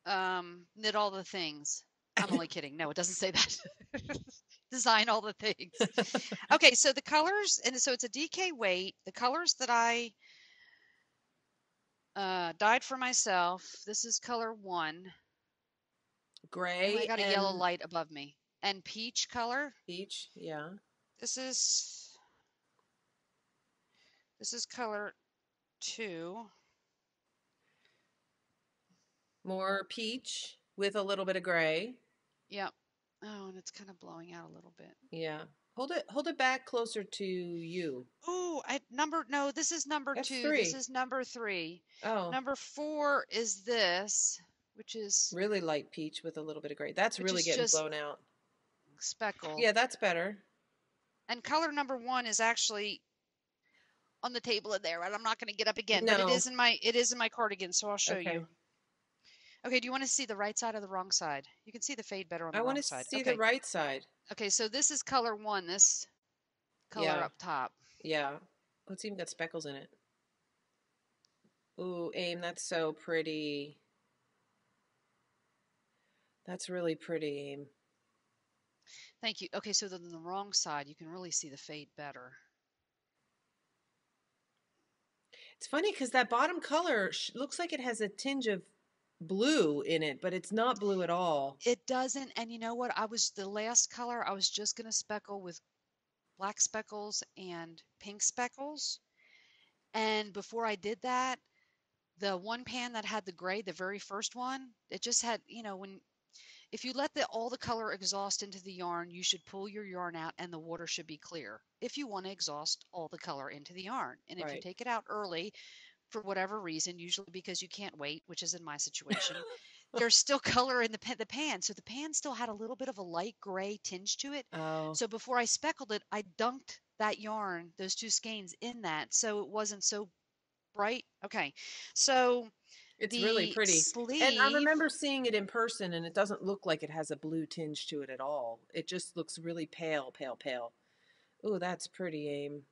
Knit all the things. I'm only kidding. No, it doesn't say that. Design all the things. Okay, so the colors, and so it's a DK weight. The colors that I dyed for myself, this is color 1. Gray. Oh, I got a yellow light above me. And peach color. Peach, yeah. This is color 2. More peach with a little bit of gray. Yep. Oh, and it's kind of blowing out a little bit. Yeah. Hold it back closer to you. Oh, no, this is number 2. 3. This is number 3. Oh. Number 4 is this, which is really light peach with a little bit of gray. That's really getting blown out. Speckled. Yeah, that's better. And color number 1 is actually on the table in there, and I'm not going to get up again, but it is in my cardigan, so I'll show you. Okay, do you want to see the right side or the wrong side? You can see the fade better on the wrong side. I want to see the right side. Okay, so this is color 1, this color up top. Yeah. Oh, it's even got speckles in it. Ooh, Aim, that's so pretty. That's really pretty, Aim. Thank you. Okay, so then the wrong side, you can really see the fade better. It's funny because that bottom color looks like it has a tinge of blue in it, but it's not blue at all. It doesn't. And you know what? The last color, I was just going to speckle with black speckles and pink speckles. And before I did that, the one pan that had the gray, the very first one, it just had, when If you let all the color exhaust into the yarn, you should pull your yarn out and the water should be clear if you want to exhaust all the color into the yarn. And if you Right. take it out early for whatever reason, usually because you can't wait, which is in my situation, there's still color in the pan. So the pan still had a little bit of a light gray tinge to it. Oh, So before I speckled it, I dunked that yarn, those two skeins in that, so it wasn't so bright. Okay. So it's really the pretty. And I sleeve, remember seeing it in person, and it doesn't look like it has a blue tinge to it at all. It just looks really pale, pale, pale. Oh, that's pretty, Aim.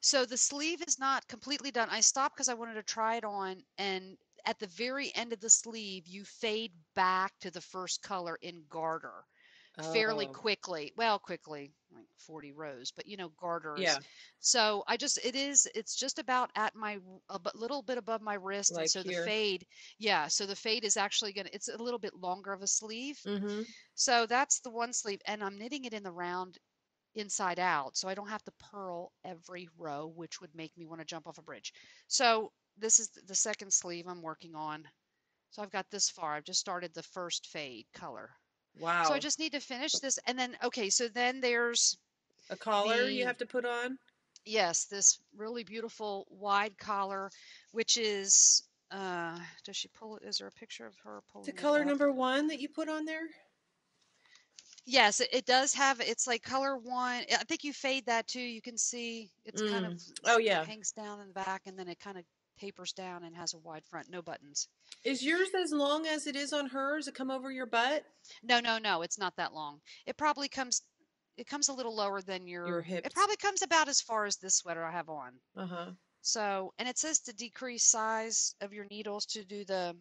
so the sleeve is not completely done. I stopped because I wanted to try it on, and at the very end of the sleeve, you fade back to the first color in garter fairly Oh, quickly. Well, quickly, like 40 rows, but garters. yeah, So it's just about at my, a little bit above my wrist. And like so the here. fade, yeah, so the fade is actually it's a little bit longer of a sleeve. Mm-hmm. So that's the one sleeve. And I'm knitting it in the round inside out. So I don't have to purl every row, which would make me want to jump off a bridge. So this is the second sleeve I'm working on. So I've got this far. I've just started the first fade color. So I Wow. just need to finish this. And then, okay, so then there's A collar you the, have to put on? yes, this really beautiful wide collar, which is, does she pull it? Is there a picture of her The pulling it color up? number 1 that you put on there? Yes, it does have, it's like color one. I think you fade that too. You can see it's kind of Oh, yeah. hangs down in the back and then it kind of tapers down and has a wide front, no buttons. Is yours as long as it is on hers? It come over your butt? No, no, no, it's not that long. It probably comes, it comes a little lower than Your it hips? probably comes about as far as this sweater I have on. Uh-huh. So, and it says to decrease size of your needles to do the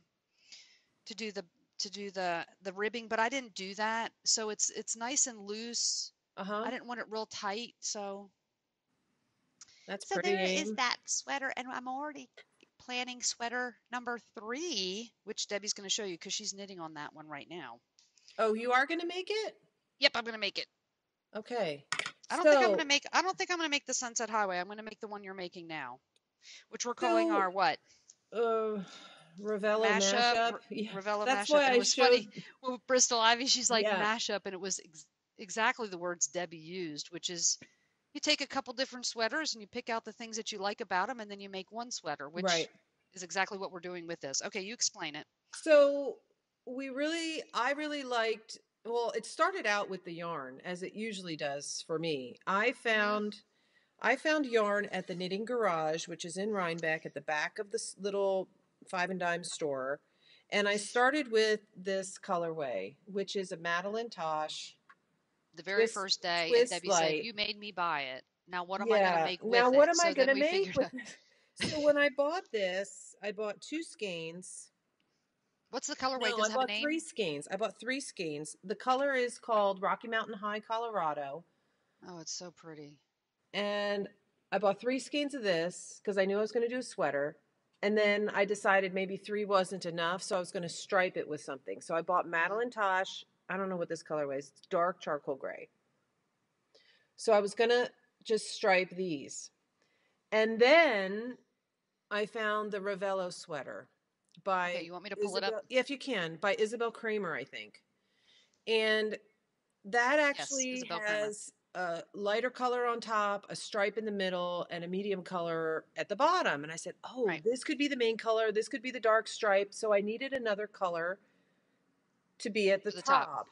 the ribbing, but I didn't do that. So it's nice and loose. Uh-huh. I didn't want it real tight, That's so pretty, there is Aim. that sweater, and I'm already planning sweater number 3, which Debbie's going to show you because she's knitting on that one right now. Oh, you are going to make it? Yep, I'm going to make it. Okay. I So, don't think I'm going to make the Sunset Highway. I'm going to make the one you're making now, which we're calling so, our what? uh, Ravello Mashup, mashup. Yeah, Ravello that's mashup. why And it I was funny showed. with Bristol Ivy, she's like Yeah, mashup, and it was exactly the words Debbie used, which is you take a couple different sweaters and you pick out the things that you like about them, and then you make one sweater, which right. is exactly what we're doing with this. Okay, you explain it. So, I really liked, well, it started out with the yarn, as it usually does for me. Hmm. I found yarn at the Knitting Garage, which is in Rhinebeck at the back of this little five and dime store. And I started with this colorway, which is a Madeline Tosh The very first day, and twist Debbie said, light. "You made me buy it. Now what am I going to Yeah. make Now with what it?" am I So then gonna we make figured with out this? So when I bought this, I bought 2 skeins. what's the colorway? No, Does I it have a bought three name? skeins. I bought 3 skeins. The color is called Rocky Mountain High Colorado. Oh, it's so pretty. And I bought 3 skeins of this because I knew I was going to do a sweater. And then I decided maybe 3 wasn't enough, so I was going to stripe it with something. So I bought Hmm. Madeline Tosh. I don't know what this colorway is. It's dark charcoal gray. So I was going to just stripe these. And then I found the Ravello sweater Okay, by you want me to pull it up? Isabel. Yeah, if you can, by Isabel Kramer, I think. And that Yes, actually Isabel Kramer. has a lighter color on top, a stripe in the middle, and a medium color at the bottom. And I said, oh, Right, this could be the main color. This could be the dark stripe. So I needed another color to be at the for the top. top.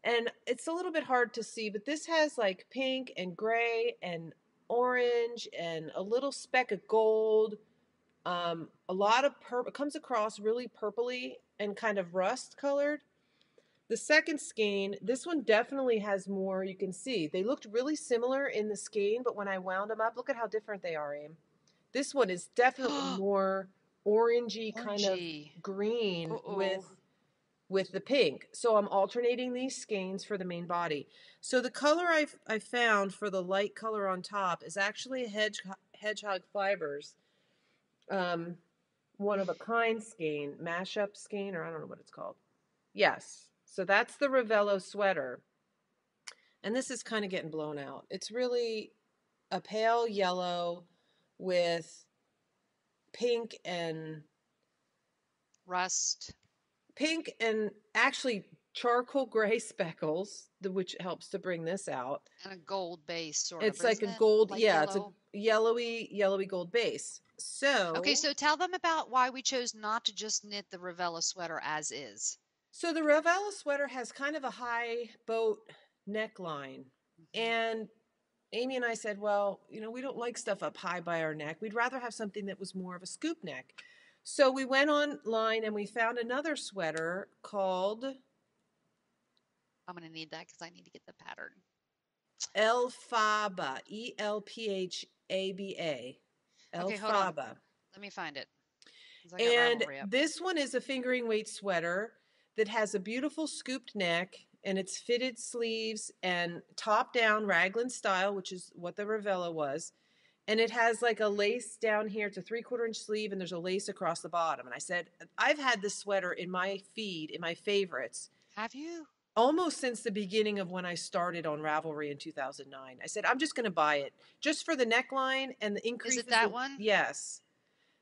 And it's a little bit hard to see, but this has like pink and gray and orange and a little speck of gold. A lot of purple. It comes across really purpley and kind of rust colored. The second skein, this one definitely has more. You can see they looked really similar in the skein, but when I wound them up, look at how different they are, Aim. This one is definitely more orangey kind of Orangey. green Uh-oh. with the pink. So I'm alternating these skeins for the main body. So the color I found for the light color on top is actually a hedgehog fibers, um, one of a kind skein, mashup skein, or I don't know what it's called. Yes. So that's the Ravello sweater. And this is kind of getting blown out. It's really a pale yellow with pink and Rust. actually charcoal gray speckles, which helps to bring this out. And a gold base, sort of, It's like a isn't it? gold, Light yeah, it's a yellow. yellowy gold base. Okay, So, so tell them about why we chose not to just knit the Ravella sweater as is. so the Ravella sweater has kind of a high boat neckline. Hmm. And Amy and I said, well, we don't like stuff up high by our neck. We'd rather have something that was more of a scoop neck. So we went online and we found another sweater called I'm going to need that because I need to get the pattern. Elphaba, Elphaba, Okay, hold on. Elphaba. Let me find it. 'Cause I got And Ravelry up. this one is a fingering weight sweater that has a beautiful scooped neck and it's fitted sleeves and top down raglan style, which is what the Ravella was. And it has like a lace down here. It's a 3/4 inch sleeve and there's a lace across the bottom. And I said, I've had this sweater in my feed, in my favorites, Have you? almost since the beginning of when I started on Ravelry in 2009. I said, I'm just going to buy it just for the neckline and the increases. Is it that one? Yes.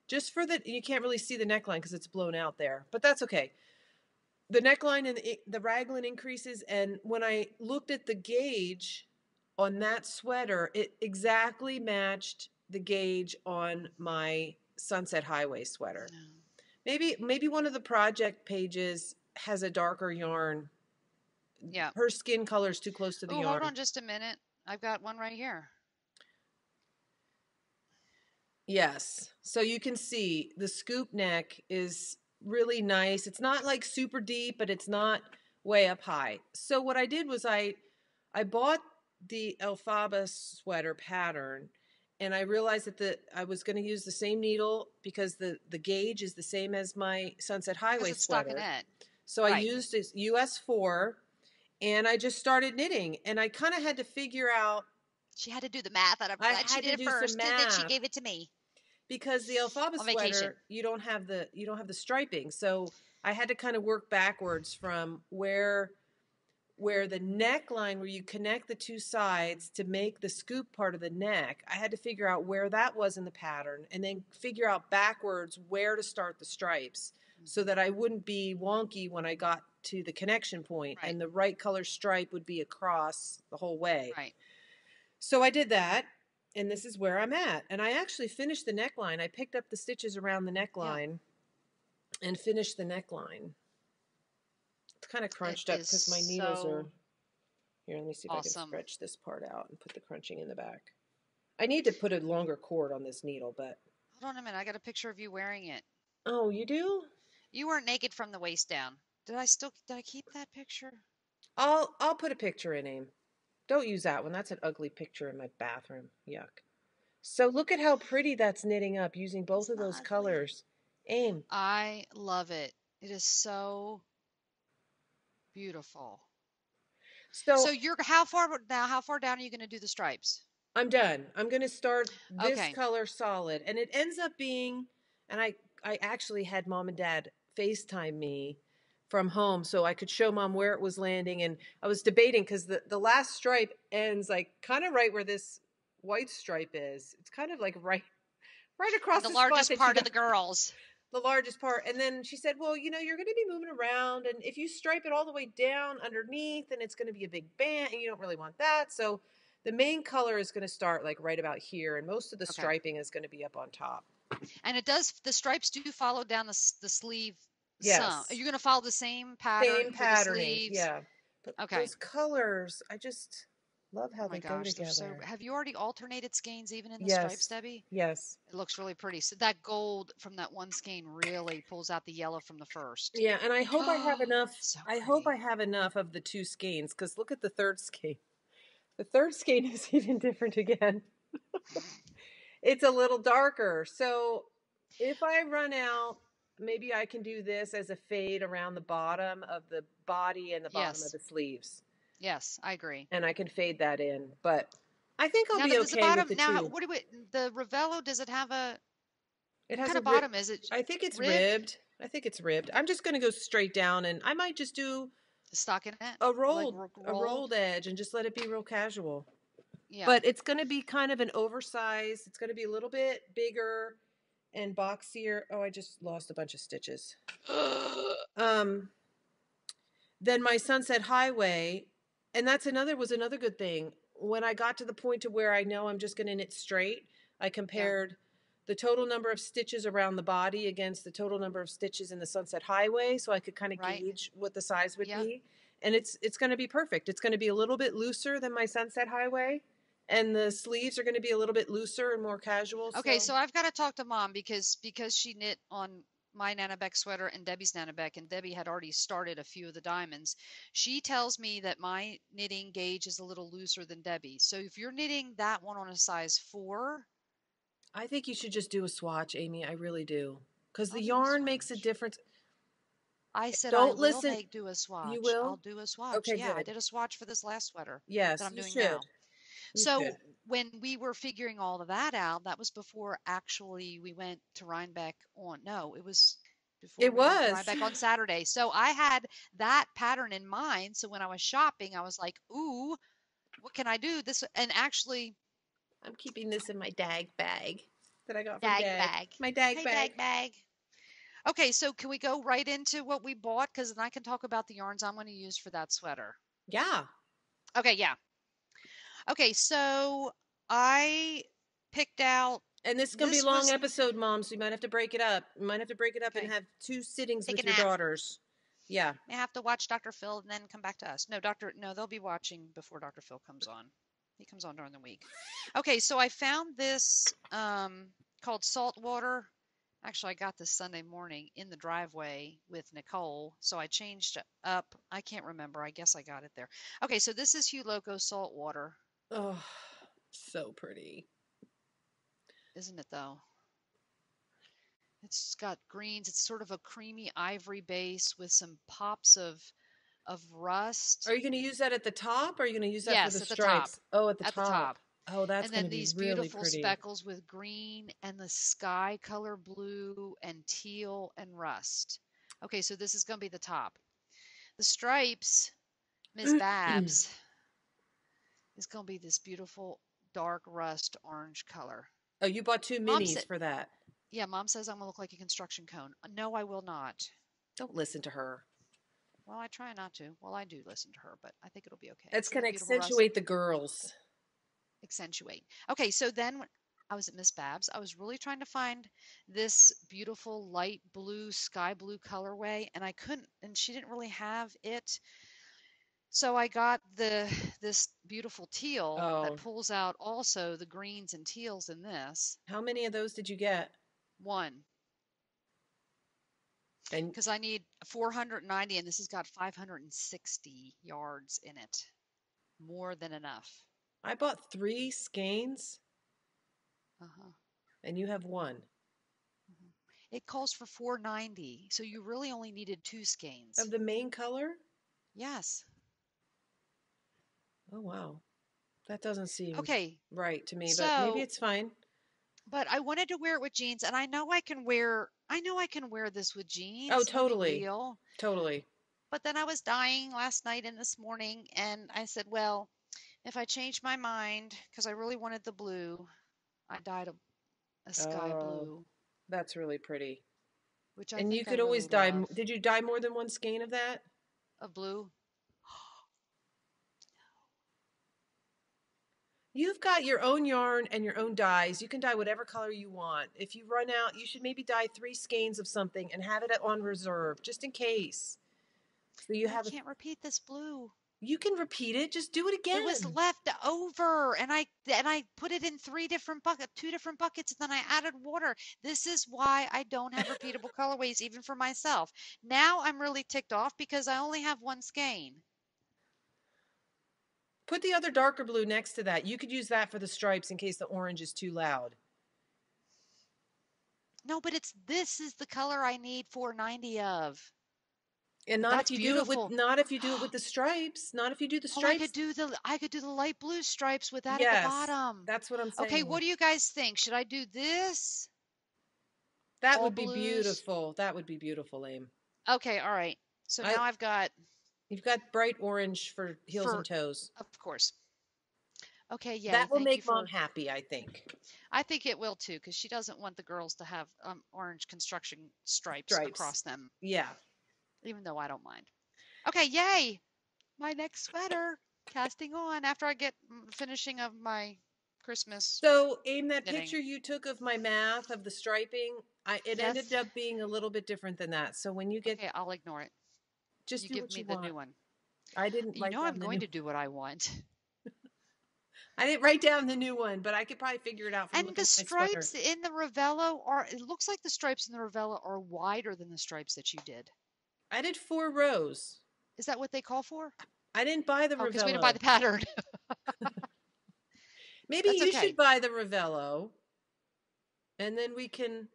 Just for you can't really see the neckline because it's blown out there, but that's okay. The neckline and the raglan increases. And when I looked at the gauge on that sweater, it exactly matched the gauge on my Sunset Highway sweater. No. Maybe one of the project pages has a darker yarn. Yeah. Her skin color is too close to the yarn. Hold on just a minute. I've got one right here. Yes. So you can see the scoop neck is really nice. It's not like super deep, but it's not way up high. So what I did was I bought the Elphaba sweater pattern and I realized that I was going to use the same needle because the gauge is the same as my Sunset Highway It's sweater. stockinette. So I used this US 4 and I just started knitting and I kind of had to figure out. She had to do the math. I'm glad she did it first, and then she gave it to me. Because the Elphaba sweater, you don't have the striping, so I had to kind of work backwards from where the neckline, where you connect the two sides to make the scoop part of the neck. I had to figure out where that was in the pattern, and then figure out backwards where to start the stripes, so that I wouldn't be wonky when I got to the connection point, and the right color stripe would be across the whole way. Right. So I did that, and this is where I'm at. And I actually finished the neckline. I picked up the stitches around the neckline and finished the neckline. It's kind of crunched up because my needles are... Here, let me see if I can stretch this part out and put the crunching in the back. I need to put a longer cord on this needle, but... Hold on a minute. I got a picture of you wearing it. Oh, you do? You weren't naked from the waist down. Did I keep that picture? I'll put a picture in, Aim. Don't use that one. That's an ugly picture in my bathroom. Yuck. So look at how pretty that's knitting up using both of those colors. Aim. I love it. It is so beautiful. So you're how far down are you going to do the stripes? I'm done. I'm going to start this color solid. And it ends up being, and I actually had Mom and Dad FaceTime me from home so I could show Mom where it was landing. And I was debating because the last stripe ends like kind of right where this white stripe is. It's kind of like right across the largest part of the girls. The largest part. And then she said, well, you're going to be moving around. And if you stripe it all the way down underneath, then it's going to be a big band. And you don't really want that. So the main color is going to start like right about here. And most of the striping is going to be up on top. And the stripes do follow down the sleeve. Yes. Are you going to follow the same pattern? Same patterning, yeah. But those colors, I just love how they go together. So, have you already alternated skeins even in the stripes, Debbie? Yes. It looks really pretty. So that gold from that one skein really pulls out the yellow from the first. Yeah, and I hope I have enough. I hope I have enough of the two skeins, because look at the third skein. The third skein is even different again. It's a little darker. So if I run out, maybe I can do this as a fade around the bottom of the body and the bottom of the sleeves. Yes, I agree. And I can fade that in, but I think I'll be okay with the two. What do the Ravello, does it have a... It has what kind of bottom is it? I think it's ribbed. I think it's ribbed. I'm just going to go straight down, and I might just do a stockinette, a rolled edge, and just let it be real casual. Yeah. But it's going to be kind of an oversized. It's going to be a little bit bigger and boxier. Oh, I just lost a bunch of stitches. Then my Sunset Highway, and was another good thing. When I got to the point to where I know I'm just going to knit straight, I compared the total number of stitches around the body against the total number of stitches in the Sunset Highway, so I could kind of Right. gauge what the size would Yep. be. And it's going to be perfect. It's going to be a little bit looser than my Sunset Highway, and the sleeves are going to be a little bit looser and more casual. Okay, So so I've got to talk to Mom because she knit on my Nanabeck sweater and Debbie's Nanabeck, and Debbie had already started a few of the diamonds. She tells me that my knitting gauge is a little looser than Debbie's. So if you're knitting that one on a size 4, I think you should just do a swatch, Amy. I really do, because I'll the do a yarn makes a swatch. difference. I said I Don't will listen. do a You swatch. I'll will? do a swatch. Okay, Yeah, I good. did a swatch for this last sweater that Yes, I'm you doing should. now. You should. So when we were figuring all of that out, that was before actually we went to Rhinebeck on, no, it was before It we went to was. Rhinebeck on Saturday. So I had that pattern in mind. So when I was shopping, I was like, ooh, what can I do? This, and actually, I'm keeping this in my dag bag that I got from dag Dag. bag. My dag Hey, bag. dag bag. Okay, so can we go right into what we bought? Because then I can talk about the yarns I'm going to use for that sweater. Yeah. Okay, yeah. Okay, so I picked out, And this is going to be a this long was, episode, Mom, so you might have to break it up. You might have to break it up and okay, have 2 sittings take with a your nap. daughters. Yeah. They have to watch Dr. Phil and then come back to us. No, they'll be watching before Dr. Phil comes on. He comes on during the week. Okay, so I found this called Saltwater. Actually, I got this Sunday morning in the driveway with Nicole, so I changed up. I can't remember. I guess I got it there. Okay, so this is Hue Loco Saltwater, Oh, so pretty. isn't it though? It's got greens. It's sort of a creamy ivory base with some pops of rust. Are you going to use that at the top or are you going to use that for the Yes, at the top. stripes? Oh, at the At the top. top. Oh, that's And going then to be these really beautiful pretty. speckles with green and the sky color blue and teal and rust. Okay, so this is going to be the top. The stripes, Miss Babs, is going to be this beautiful dark rust orange color. Oh, you bought 2 Mom minis said, for that. yeah, Mom says I'm going to look like a construction cone. No, I will not. Don't listen to her. Well, I try not to. Well, I do listen to her, but I think it'll be okay. It's See going to that beautiful rust? accentuate the girls. Accentuate. Okay, so then when I was at Miss Babs, I was really trying to find this beautiful light blue, sky blue colorway, and I couldn't, and she didn't really have it. So I got this beautiful teal that Oh, pulls out also the greens and teals in this how many of those did you get? one And because I need 490 and this has got 560 yards in it. More than enough. I bought 3 skeins Uh-huh. and you have 1. Mhm. It calls for 490, so you really only needed 2 skeins. Of the main color? Yes. Oh, wow. That doesn't seem Okay. right to me, but maybe So, it's fine. but I wanted to wear it with jeans, and I know I can wear this with Oh, jeans, no big totally. deal. Totally. But then I was dying last night and this morning, and I said, well, if I change my mind, because I really wanted the blue, I dyed a sky Oh, blue, that's really pretty. which I And you think I could always really dye. love. Did you dye more than 1 skein of that? Of blue. You've got your own yarn and your own dyes. You can dye whatever color you want. If you run out, you should maybe dye 3 skeins of something and have it on reserve just in case. So you But I have. can't repeat this blue. You can repeat it. Just do it It was again. left over, and I put it in 2 different buckets, and then I added water. This is why I don't have repeatable colorways even for myself. Now I'm really ticked off because I only have 1 skein. Put the other darker blue next to that. You could use that for the stripes in case the orange is too loud. No, but this is the color I need 490 of. And But not if that's you do it with beautiful. not if you do it with the stripes. Not if you do the Oh, stripes. I could do the light blue stripes with that at the Yes, bottom. that's what I'm Okay, saying. what do you guys think? Should I do this? That All would be blues? beautiful. That would be beautiful, Aim. Okay, all right. So I now I've got You've got bright orange for heels and for, toes. of course. Okay, yay. That will Thank you make Mom for, happy, I think. I think it will too, because she doesn't want the girls to have orange construction stripes Stripes. across them, Yeah. even though I don't mind. Okay, yay! My next sweater casting on after I get finishing of my Christmas So, Aim, that knitting. picture you took of my math of the striping, it ended Yes. up being a little bit different than that. So when you get, Okay, I'll ignore it. just You do give what me you the want. new one. I didn't You write know down I'm the going new. to do what I want. I didn't write down the new one, but I could probably figure it out from And looking the at my sweater. stripes in the Ravello are, it looks like the stripes in the Ravello are wider than the stripes that you did. I did 4 rows. Is that what they call for? I didn't buy the Oh, because we didn't buy Ravello. the pattern. Maybe That's you okay. should buy the Ravello, and then we can.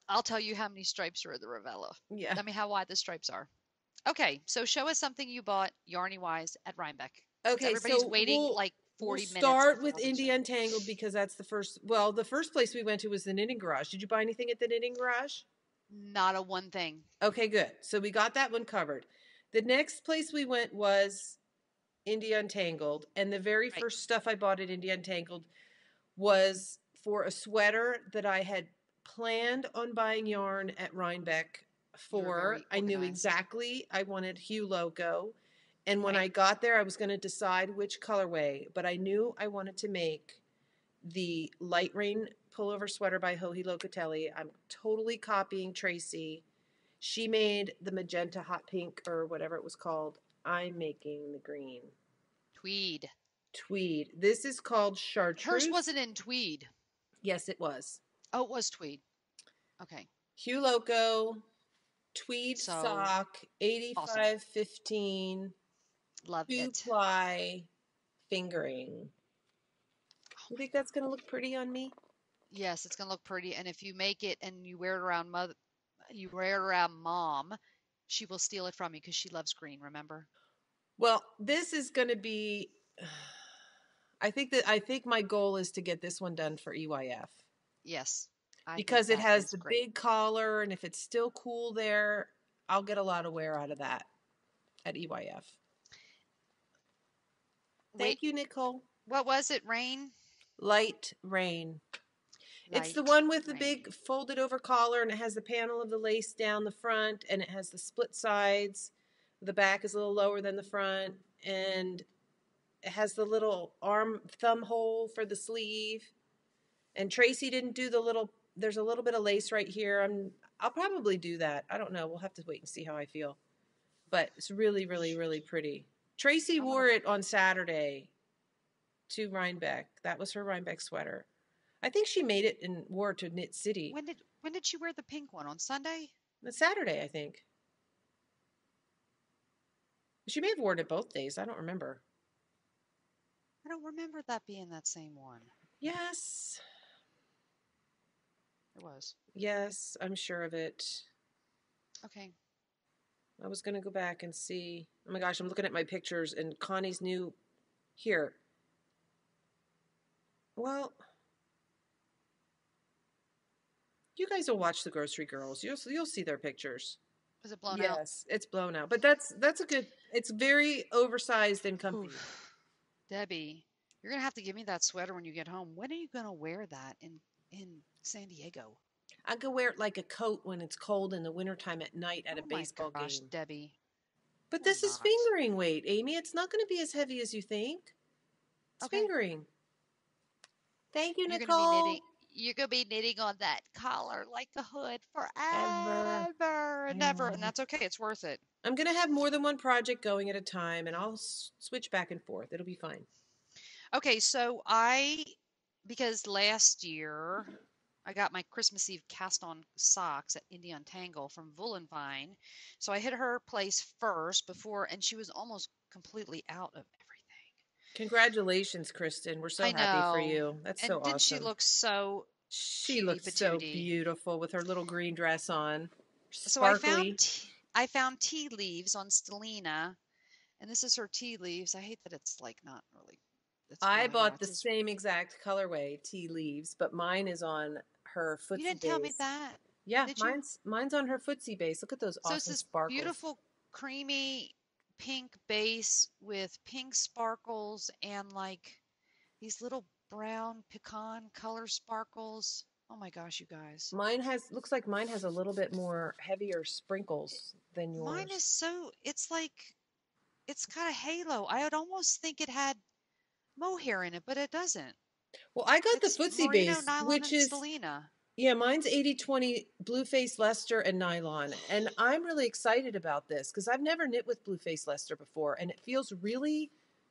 I'll tell you how many stripes are in the Ravello. Yeah. Tell me how wide the stripes are. Okay, so show us something you bought yarny wise at Rhinebeck. Since Okay, everybody's so waiting like we'll 40 minutes to start with finally Indie show. Untangled because that's the first. Well, the first place we went to was the Knitting Garage. Did you buy anything at the Knitting Garage? Not a one thing. Okay, good. So we got that one covered. The next place we went was Indie Untangled, and the very Right. first stuff I bought at Indie Untangled was for a sweater that I had planned on buying yarn at Rhinebeck You were for. very I knew organized. exactly I wanted Hue Loco. And when Right. I got there, I was going to decide which colorway, but I knew I wanted to make the Light Rain pullover sweater by Joji Locatelli. I'm totally copying Tracy. She made the magenta hot pink or whatever it was called. I'm making the green. Tweed. Tweed. This is called Hers chartreuse. wasn't in tweed. Yes, it was. Oh, it was tweed. Okay. Hue Loco, tweed So sock, awesome. 8515, Love two it. ply fingering. Oh You my think that's going to look pretty on me? Yes, it's gonna look pretty. And if you make it and you wear it around mother, you wear it around mom, she will steal it from you because she loves green. Remember? Well, this is going to be. I think my goal is to get this one done for EYF Yes, I think because it that has is the great. big collar, and if it's still cool there, I'll get a lot of wear out of that at EYF. Wait, Thank you, Nicole. what was it? Rain, Light Rain. It's the light one with the big rain. folded over collar, and it has the panel of the lace down the front, and it has the split sides. The back is a little lower than the front, and it has the little arm thumb hole for the sleeve. And Tracy didn't do the little. There's a little bit of lace right here. I'll probably do that. I don't know. We'll have to wait and see how I feel. But it's really, really, really pretty. Tracy I want wore to. it on Saturday to Rhinebeck. That was her Rhinebeck sweater. I think she made it and wore it to Knit City. When did she wear the pink one on Sunday? It's Saturday, I think. She may have worn it both days. I don't remember. I don't remember that being that same one. Yes. It was. Yes, I'm sure of it. Okay. I was going to go back and see. Oh my gosh, I'm looking at my pictures and Connie's new. Here. Well, you guys will watch the Grocery Girls. You'll see their pictures. Was it blown out? Yes, it's blown out, but that's a good. It's very oversized and comfy. Oof. Debbie, you're gonna have to give me that sweater when you get home. When are you gonna wear that in San Diego? I could wear it like a coat when it's cold in the wintertime at night at a Oh my baseball gosh, game. Debbie. But You're this is not. fingering weight, Amy. It's not going to be as heavy as you think. It's Okay. fingering. Thank you, You're gonna be knitting. Nicole. You're gonna be knitting on that collar like a hood Ever. forever I and ever, and know. that's okay. It's worth it. I'm going to have more than one project going at a time, and I'll switch back and forth. It'll be fine. Okay, so because last year I got my Christmas Eve cast on socks at Indian Tangle from Vine. So I hit her place first before, and she was almost completely out of everything. Congratulations, Kristen. We're so I happy for know. you. That's so And didn't she awesome. look so She cutie looks so patootie? beautiful with her little green dress on. So I found Sparkly. I found tea leaves on Stellina, and this is her tea leaves. I hate that it's like not really it's I blowing out. bought It's the just, same exact colorway, tea leaves, but mine is on her you footsie didn't tell me base. that, Yeah, did you? mine's on her footsie base. Look at those So it's awesome this sparkles. beautiful creamy pink base with pink sparkles and like these little brown pecan color sparkles. Oh my gosh, you guys. Looks like mine has a little bit more heavier sprinkles than Mine yours. is so, it's like, it's got a halo. I would almost think it had mohair in it, but it doesn't. Well, I got the It's footsie merino, base, nylon, which and is, stellina. yeah, mine's 80/20 blue face Leicester and nylon. And I'm really excited about this because I've never knit with blue face Leicester before. And it feels really,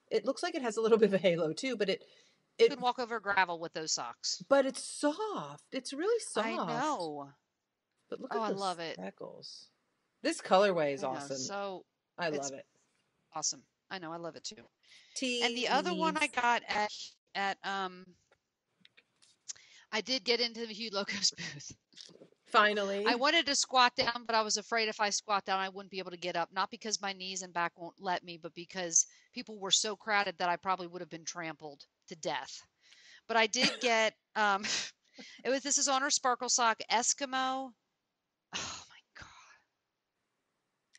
it looks like it has a little bit of a halo too, but You it, can walk over gravel with those socks. but it's soft. It's really I soft. know. But look Oh, at I those love it. speckles. This colorway is I know. awesome. So I it's love it. awesome. I know. I love it too. And Tea the other one I leaves. got at I did get into the Hugh Locos booth. I Finally. wanted to squat down, but I was afraid if I squat down, I wouldn't be able to get up. Not because my knees and back won't let me, but because people were so crowded that I probably would have been trampled to death. But I did get this is on her sparkle sock Eskimo. Oh my God.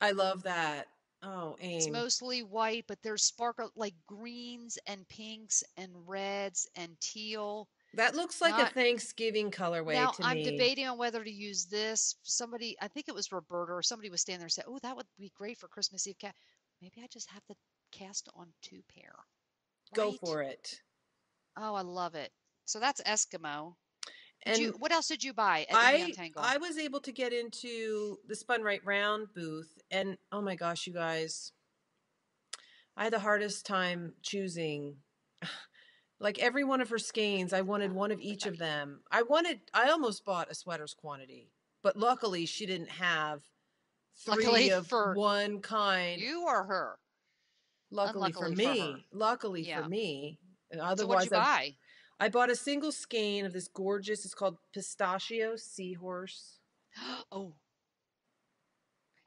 I love that. Oh, It's aim. mostly white, but there's sparkle like greens and pinks and reds and teal. That looks like a Not Thanksgiving colorway Now to I'm me. debating on whether to use this. Somebody, I think it was Roberta or somebody was standing there and said, "Oh, that would be great for Christmas Eve cat." Maybe I just have to cast on two pair, Go right? for it. Oh, I love it. So that's Eskimo. And What else did you buy at Indie I Untangle? was able to get into the Spun Right Round booth, and oh my gosh, you guys, I had the hardest time choosing. Like every one of her skeins, I wanted one of each of them. I almost bought a sweater's quantity, but luckily she didn't have Luckily three of for one kind. you or her, Luckily for unluckily for her. me, luckily for Yeah. me. And So what'd you otherwise, buy? I bought a single skein of this gorgeous. It's called Pistachio Seahorse. Oh,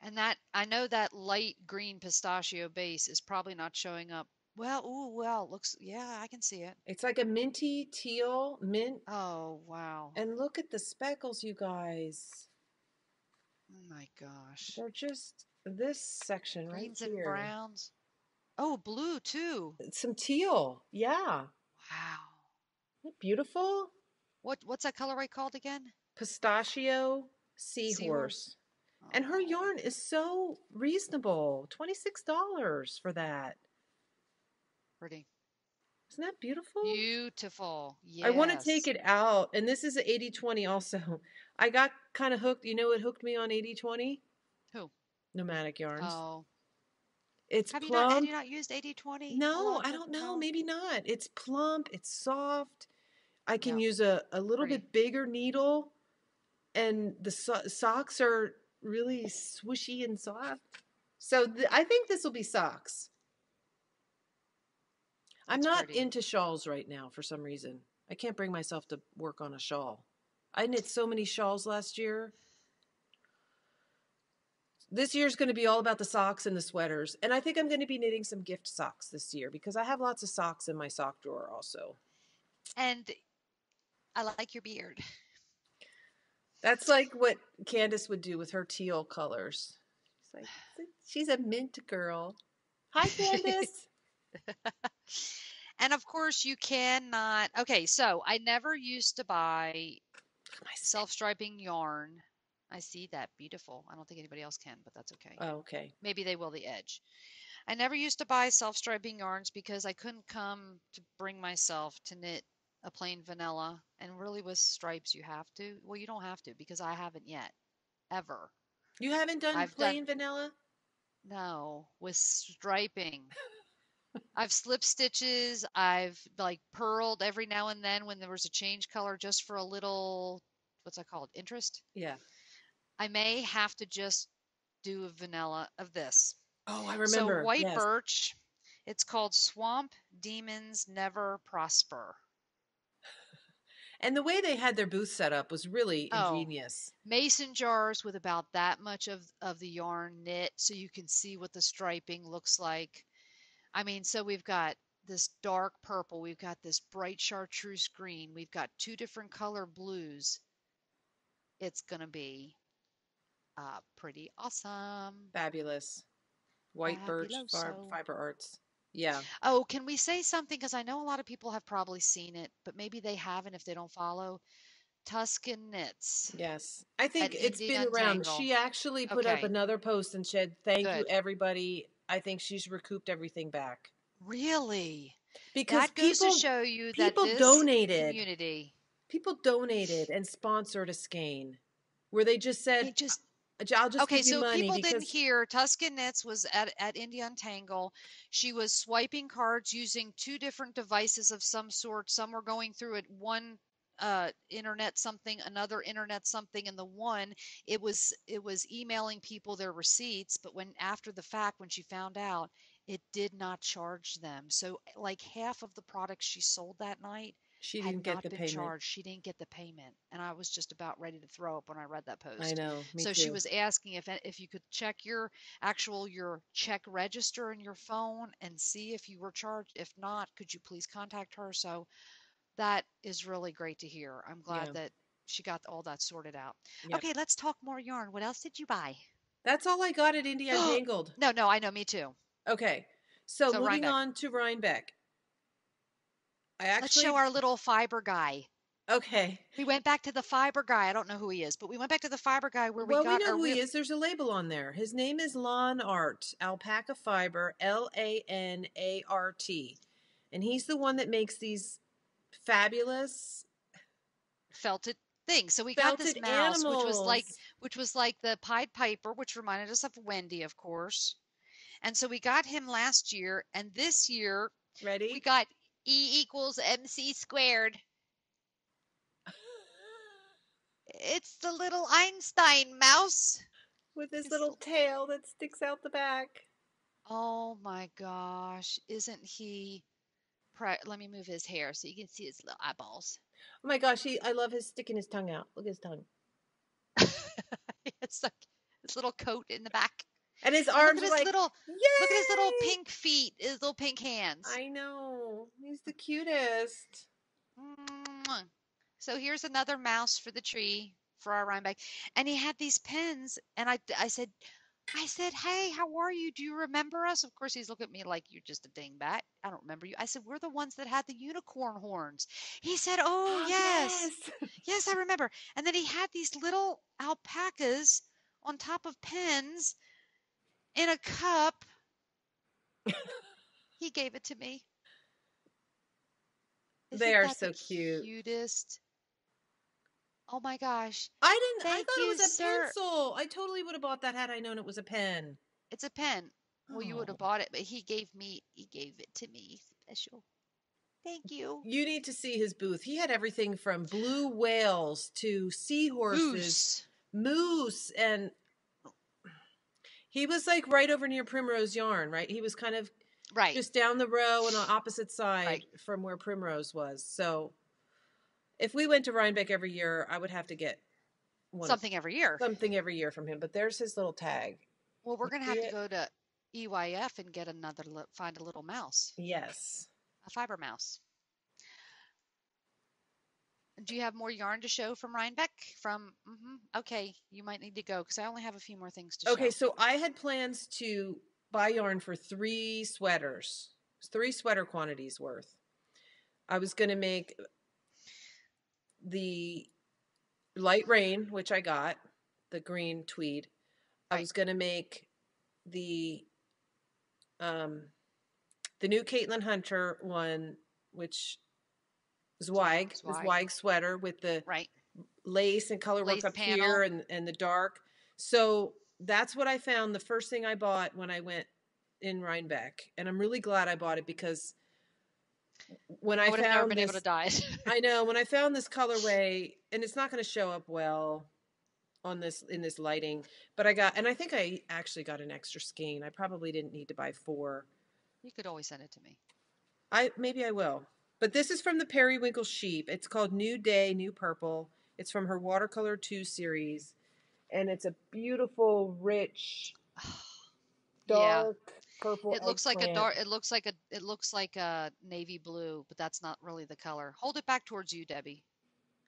and that I know that light green pistachio base is probably not showing up. Well, ooh, well, looks, yeah, I can see it. It's like a minty teal mint. Oh, wow. And look at the speckles, you guys. Oh my gosh. They're just this section right Greens and here. browns. Oh, blue too. Some teal. Yeah. Wow. Isn't it beautiful? What's that colorway called again? Pistachio Seahorse. Seahorse. And her Oh, yarn is so reasonable. $26 for that. pretty. Isn't that beautiful? Beautiful. I want to take Yes. it out. And this is an 80/20 also. I got kind of hooked. You know what hooked me on 80/20? Who? Nomadic yarns. Oh. It's Had plump. you not used 80/20 a No, lot I for don't know. no? Maybe not. It's plump. It's soft. I can Yeah, use a little pretty. bit bigger needle. And the socks are really swooshy and soft. So I think this will be socks. I'm That's not pretty. into shawls right now for some reason. I can't bring myself to work on a shawl. I knit so many shawls last year. This year's going to be all about the socks and the sweaters. And I think I'm going to be knitting some gift socks this year because I have lots of socks in my sock drawer also. And I like your beard. That's like what Candace would do with her teal colors. She's like, she's a mint girl. Hi, Candace. And of course, you cannot. Okay, so I never used to buy Look at my spin. self-striping yarn. I see that. Beautiful. I don't think anybody else can, but that's okay. Oh, okay. Maybe they will the edge. I never used to buy self-striping yarns because I couldn't come to bring myself to knit a plain vanilla. And really with stripes you have to. Well, you don't have to because I haven't yet. Ever. You haven't done I've done plain vanilla? no with striping. I've slip stitches. I've like purled every now and then when there was a change color just for a little, what's that called? Interest. Yeah. I may have to just do a vanilla of this. Oh, I So remember. white Yes. birch, it's called Swamp Demons Never Prosper. And the way they had their booth set up was really Oh, ingenious. mason jars with about that much of the yarn knit so you can see what the striping looks like. I mean, so we've got this dark purple, we've got this bright chartreuse green, we've got two different color blues. It's going to be pretty awesome. Fabulous. White birch Fabuloso. fiber arts. Yeah. Oh, can we say something? Because I know a lot of people have probably seen it, but maybe they haven't if they don't follow. Tuscan Knits Yes. I at think it's Indian been around. Untangle. She actually put up Okay, another post and said, "Thank you, good. everybody. I think she's recouped everything back." Really? Because That goes to show you that people this donated. community, People donated and sponsored a skein where they just said, it just I'll just okay, give you so if money people didn't because hear, Tuscan Knits was at India Untangle. She was swiping cards using two different devices of some sort. Some were going through it one internet something, another internet something, and the one it was emailing people their receipts, but when after the fact, when she found out, it did not charge them. So like half of the products she sold that night she had didn't get not the been payment. charged. She didn't get the payment. And I was just about ready to throw up when I read that I post. know, me So she too. was asking if you could check your check register in your phone and see if you were charged. If not, could you please contact her? So that is really great to hear. I'm glad Yeah, that she got all that sorted out. yep. Okay, let's talk more yarn. What else did you buy? That's all I got at India Untangled. No, no, I know, me too. Okay, so So moving Rhinebeck, on to Rhinebeck. I let's show actually, our little fiber guy. okay. We went back to the fiber guy. I don't know who he is, but we went back to the fiber guy where we Well, we got know our who real. he is. There's a label on there. His name is Lawn Art, alpaca fiber, Lanart. And he's the one that makes these fabulous Felted thing. So we got this felted mouse, animals. which was like the Pied Piper, which reminded us of Wendy, of course. And so we got him last year, and this year we Ready? got E=mc². It's the little Einstein mouse. With his His little tail that sticks out the back. Oh my gosh, isn't he? Let me move his hair so you can see his little eyeballs. Oh my gosh, I love his sticking his tongue out. Look at his tongue. It's like his little coat in the back. And his And look arms at are his like, little look at his little yay! pink feet, his little pink hands. I know. He's the cutest. Mwah. So here's another mouse for the tree for our Rhinebeck. And he had these pens, and I said, hey, how are you? Do you remember us? Of course, he's looking at me like you're just a dingbat. I don't remember you. I said, we're the ones that had the unicorn horns. He said, oh, Oh, yes. yes. Yes, I remember. And then he had these little alpacas on top of pens in a cup. He gave it to me. They Isn't are that the so cute. cutest? Oh my gosh. I Thank thought it you, was a sir. pencil. I totally would have bought that had I known it was a pen. It's a pen. Well, you would Oh. have bought it, but he gave it to me special. Thank you. You need to see his booth. He had everything from blue whales to seahorses, Moose. moose, and he was like right over near Primrose Yarn, right? He was kind of Right. just down the row and on opposite side Right. from where Primrose was. So if we went to Rhinebeck every year, I would have to get Something every year. something every year from him. But there's his little tag. Well, we're You going to see have to it? go to EYF and get find a little mouse, Yes. a fiber mouse. Do you have more yarn to show from Rhinebeck? Okay, you might need to go because I only have a few more things to Okay, show. so I had plans to buy yarn for 3 sweater quantities worth. I was going to make the light rain, which I got, the green tweed. I Right. was going to make the um the new Caitlin Hunter one, which Zweig, the Zweig. Zweig sweater with the Right. lace and color work Lace up here panel. and the dark. So that's what I found. The first thing I bought when I went in Rhinebeck, and I'm really glad I bought it because when I I would have never found been able to this, dye it. I know when I found this colorway, and it's not going to show up well on this in this lighting, but I think I actually got an extra skein. I probably didn't need to buy 4. You could always send it to me. Maybe I will. But this is from the Periwinkle Sheep. It's called New Day, New Purple. It's from her Watercolor 2 series. And it's a beautiful, rich, Yeah. dark purple It looks like a eggplant. dark it looks like a navy blue, but that's not really the color. Hold it back towards you, Debbie.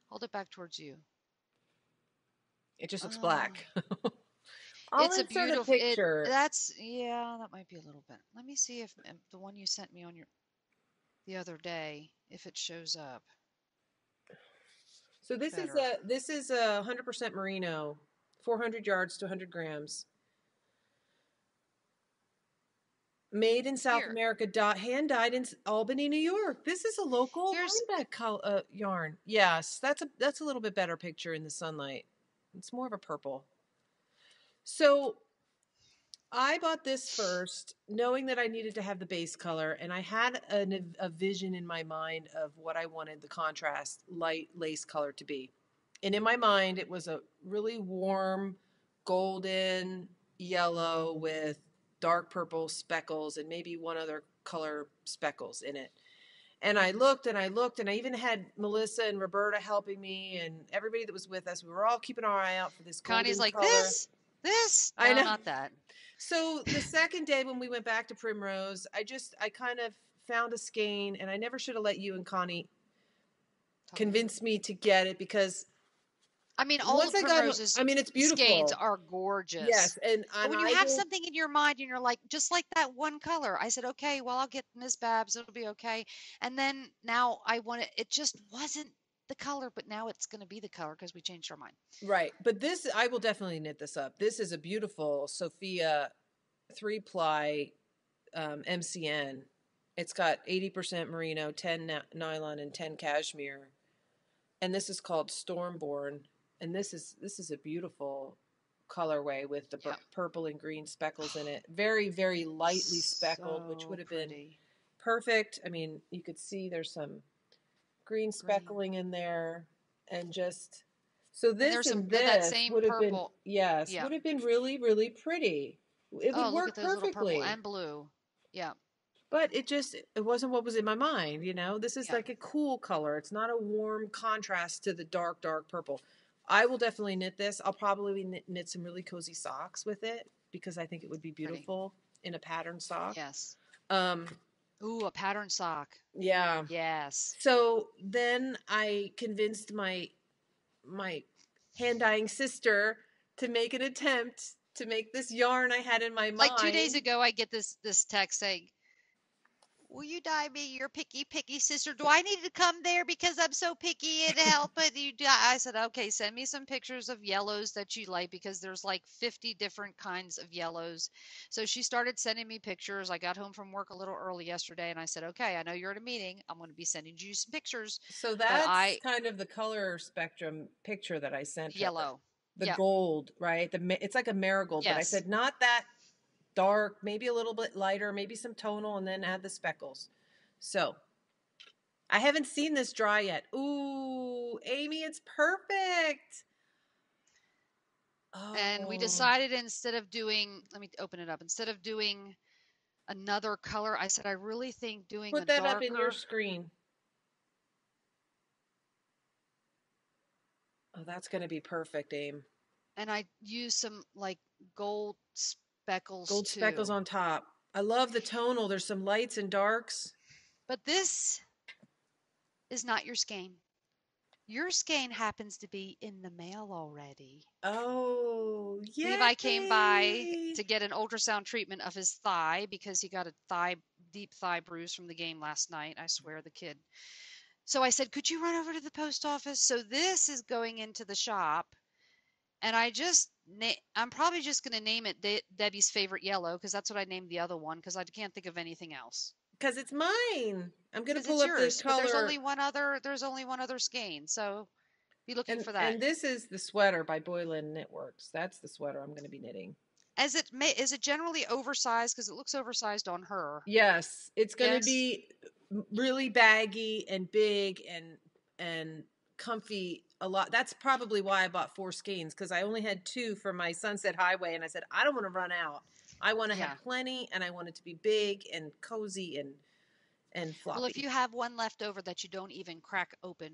Hold it back towards you. It just looks Uh, black. I'll it's a insert a beautiful it picture. that's yeah, that might be a little bit. Let me see if the one you sent me on the other day if it shows up. So better. this is a 100% merino, 400 yards to 100 grams. Made in South Here, America, hand dyed in Albany, New York. This is a local here's Rhinebeck yarn. Yes, that's a little bit better picture in the sunlight. It's more of a purple. So I bought this first, knowing that I needed to have the base color, and I had a vision in my mind of what I wanted the contrast light lace color to be. And in my mind, it was a really warm golden yellow with dark purple speckles and maybe one other color speckles in it. And I looked and I looked, and I even had Melissa and Roberta helping me, and everybody that was with us. We were all keeping our eye out for this Connie's golden like color. this. I No, know. not that. So the second day when we went back to Primrose, I kind of found a skein, and I never should have let you and Connie convince me to get it, because I mean, all once of I got, Primrose's I mean, it's skeins beautiful. are gorgeous. Yes, and But when you I have will. something in your mind and you're like, just like that one color, I said, okay, well, I'll get Ms. Babs. It'll be okay. And then now I want it. It just wasn't the color, but now it's going to be the color because we changed our mind. Right, but this I will definitely knit this up. This is a beautiful Sophia 3-ply MCN. It's got 80% merino, 10 nylon, and 10 cashmere. And this is called Stormborn. And this is a beautiful colorway with the Yeah. purple and green speckles in it. Very, very lightly speckled, which would have been perfect. I mean, you could see there's some green speckling in there, and just so this and that this same would have been, purple. yes, Yeah. would have been really, really pretty. It would Oh, look at work those little purple perfectly. and blue. Yeah. But it wasn't what was in my mind, you know. This is Yeah. like a cool color. It's not a warm contrast to the dark, dark purple. I will definitely knit this. I'll probably knit some really cozy socks with it, because I think it would be Pretty. beautiful in a pattern sock. Yes. Um, Ooh, a pattern sock. yeah. Yes. So then I convinced my hand dyeing sister to make an attempt to make this yarn I had in my mind. Like 2 days ago, I get this text saying, will you dye me your picky sister? Do I need to come there because I'm so picky and help? But you dye? I said, okay, send me some pictures of yellows that you like, because there's like 50 different kinds of yellows. So she started sending me pictures. I got home from work a little early yesterday, and I said, okay, I know you're at a meeting. I'm going to be sending you some pictures. So that's kind of the color spectrum picture that I sent her. Yellow. The gold, right? It's like a marigold, Yes. but I said not that dark, maybe a little bit lighter, maybe some tonal, and then add the speckles. So I haven't seen this dry yet. Ooh, Amy, it's perfect. Oh. And we decided, instead of doing, let me open it up, instead of doing another color, I said, I really think doing put that up in your screen. Oh, that's going to be perfect, Aim. And I use some like gold speckles. Gold speckles on top. I love the tonal. There's some lights and darks. But this is not your skein. Your skein happens to be in the mail already. Oh, yeah. Levi came by to get an ultrasound treatment of his thigh, because he got a deep thigh bruise from the game last night. I swear, the kid. So I said, could you run over to the post office? So this is going into the shop. And I'm probably just going to name it Debbie's favorite yellow, because that's what I named the other one, because I can't think of anything else. Because it's mine. I'm going to pull up yours, the color. But there's only one other skein, so be looking for that. And this is the sweater by Boylan Knitworks. That's the sweater I'm going to be knitting. Is it generally oversized? Because it looks oversized on her. Yes, it's going to be really baggy and big and comfy a lot. That's probably why I bought 4 skeins, because I only had 2 for my Sunset Highway, and I said I don't want to run out. I want to have plenty, and I want it to be big and cozy and floppy. Well, if you have one left over that you don't even crack open,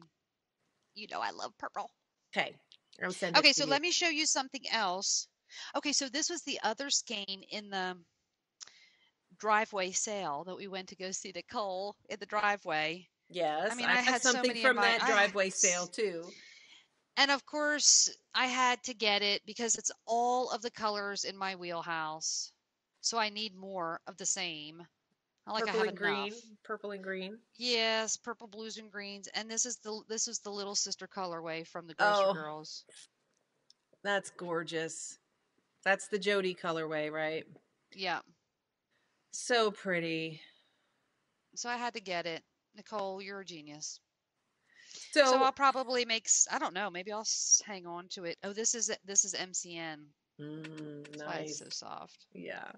you know I love purple. Okay, I'll send it to you. So let me show you something else. Okay, so this was the other skein in the driveway sale that we went to go see Nicole in the driveway. Yes, I mean, I had something from that driveway sale too. And of course, I had to get it because it's all of the colors in my wheelhouse. So I need more of the same. Not like I have enough. Purple and green. Yes, purple, blues, and greens. And this is the little sister colorway from the Grocer Oh, Girls. that's gorgeous. That's the Jody colorway, right? Yeah. So pretty. So I had to get it. Nicole, you're a genius. So So I'll probably I don't know, maybe I'll hang on to it. Oh, this is MCN. That's why it's nice. so soft. Yeah.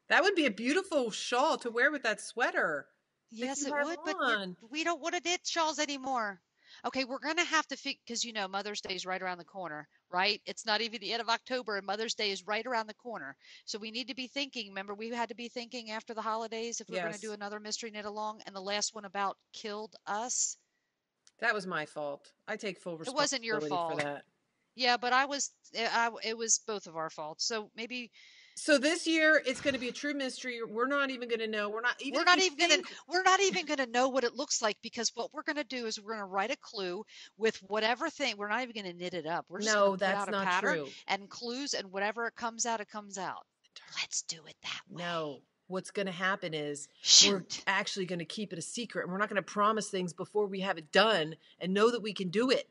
That would be a beautiful shawl to wear with that sweater that Yes, you it have would, but on. we don't want to knit shawls anymore. Okay, we're gonna have to because Mother's Day is right around the corner, right? It's not even the end of October, and Mother's Day is right around the corner. So we need to be thinking. Remember, we had to be thinking after the holidays if we're gonna do Yes. another mystery knit along. And the last one about killed us. That was my fault. I take full It wasn't your responsibility for fault. that. Yeah, but it was both of our faults. So maybe So this year it's going to be a true mystery. We're not even going to know. We're not even we're if not we even gonna think we're not even gonna know what it looks like, because what we're gonna do is we're gonna write a clue with whatever thing. We're not even gonna knit it up. We're just gonna no, put that's out a not pattern true. and clues, and whatever it comes out, it comes out. Let's do it that way. No. What's going to happen is we're Shoot. actually going to keep it a secret and we're not going to promise things before we have it done and know that we can do it.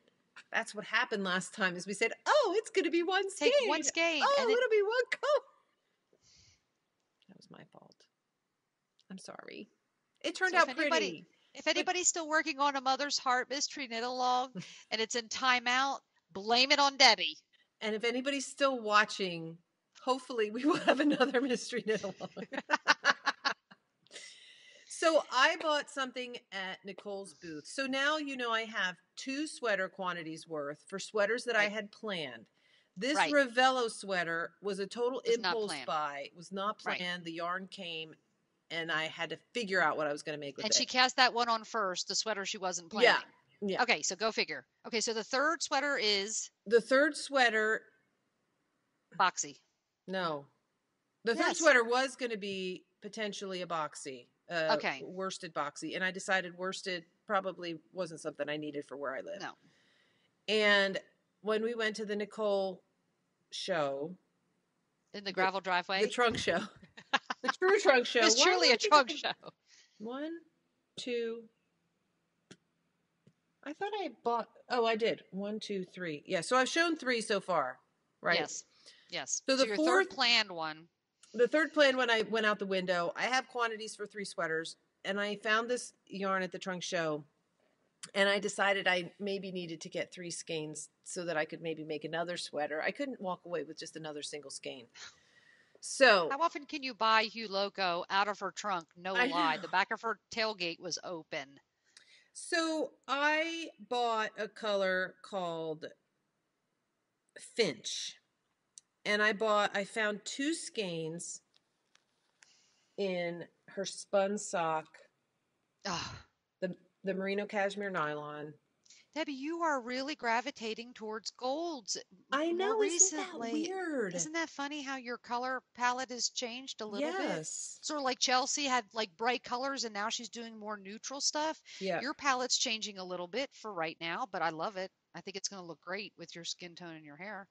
That's what happened last time is we said, "Oh, it's going to be one skein. Take one skein Oh, and it'll be one color." That was my fault. I'm sorry. It turned so if out anybody pretty. if anybody's still working on a Mother's Heart mystery knit along and it's in timeout, blame it on Debbie. And if anybody's still watching, hopefully we will have another mystery knit along. So I bought something at Nicole's booth. So now I have 2 sweater quantities worth for sweaters that I Right. had planned. This Right. Ravello sweater was a total Was not impulse planned. buy. It was not Right. planned. The yarn came and I had to figure out what I was going to make with And it. she cast that one on first, the sweater she wasn't Yeah. planning. Yeah. Okay, so go figure. Okay, so the third sweater is The third sweater, boxy. no. The third Yes. sweater was going to be potentially a boxy, Okay. worsted boxy, and I decided worsted probably wasn't something I needed for where I live. No. And when we went to the Nicole show, In the gravel driveway. the trunk show, the true trunk show, It's truly a trunk show. 1, 2. I thought I bought. Oh, I did 1, 2, 3. Yeah, so I've shown 3 so far, right? Yes. Yes. So the your fourth third planned one. The third plan when I went out the window, I have quantities for 3 sweaters, and I found this yarn at the trunk show, and I decided I maybe needed to get 3 skeins so that I could maybe make another sweater. I couldn't walk away with just another single skein. So How often can you buy Hugh Loco out of her trunk? No I lie. know. The back of her tailgate was open. So I bought a color called Finch. And I found 2 skeins in her spun sock, Oh, the merino cashmere nylon. Debbie, you are really gravitating towards golds I know, more isn't that recently. weird? Isn't that funny how your color palette has changed a little bit? Yes. Sort of like Chelsea had like bright colors and now she's doing more neutral stuff. Yeah. Your palette's changing a little bit for right now, but I love it. I think it's going to look great with your skin tone and your hair.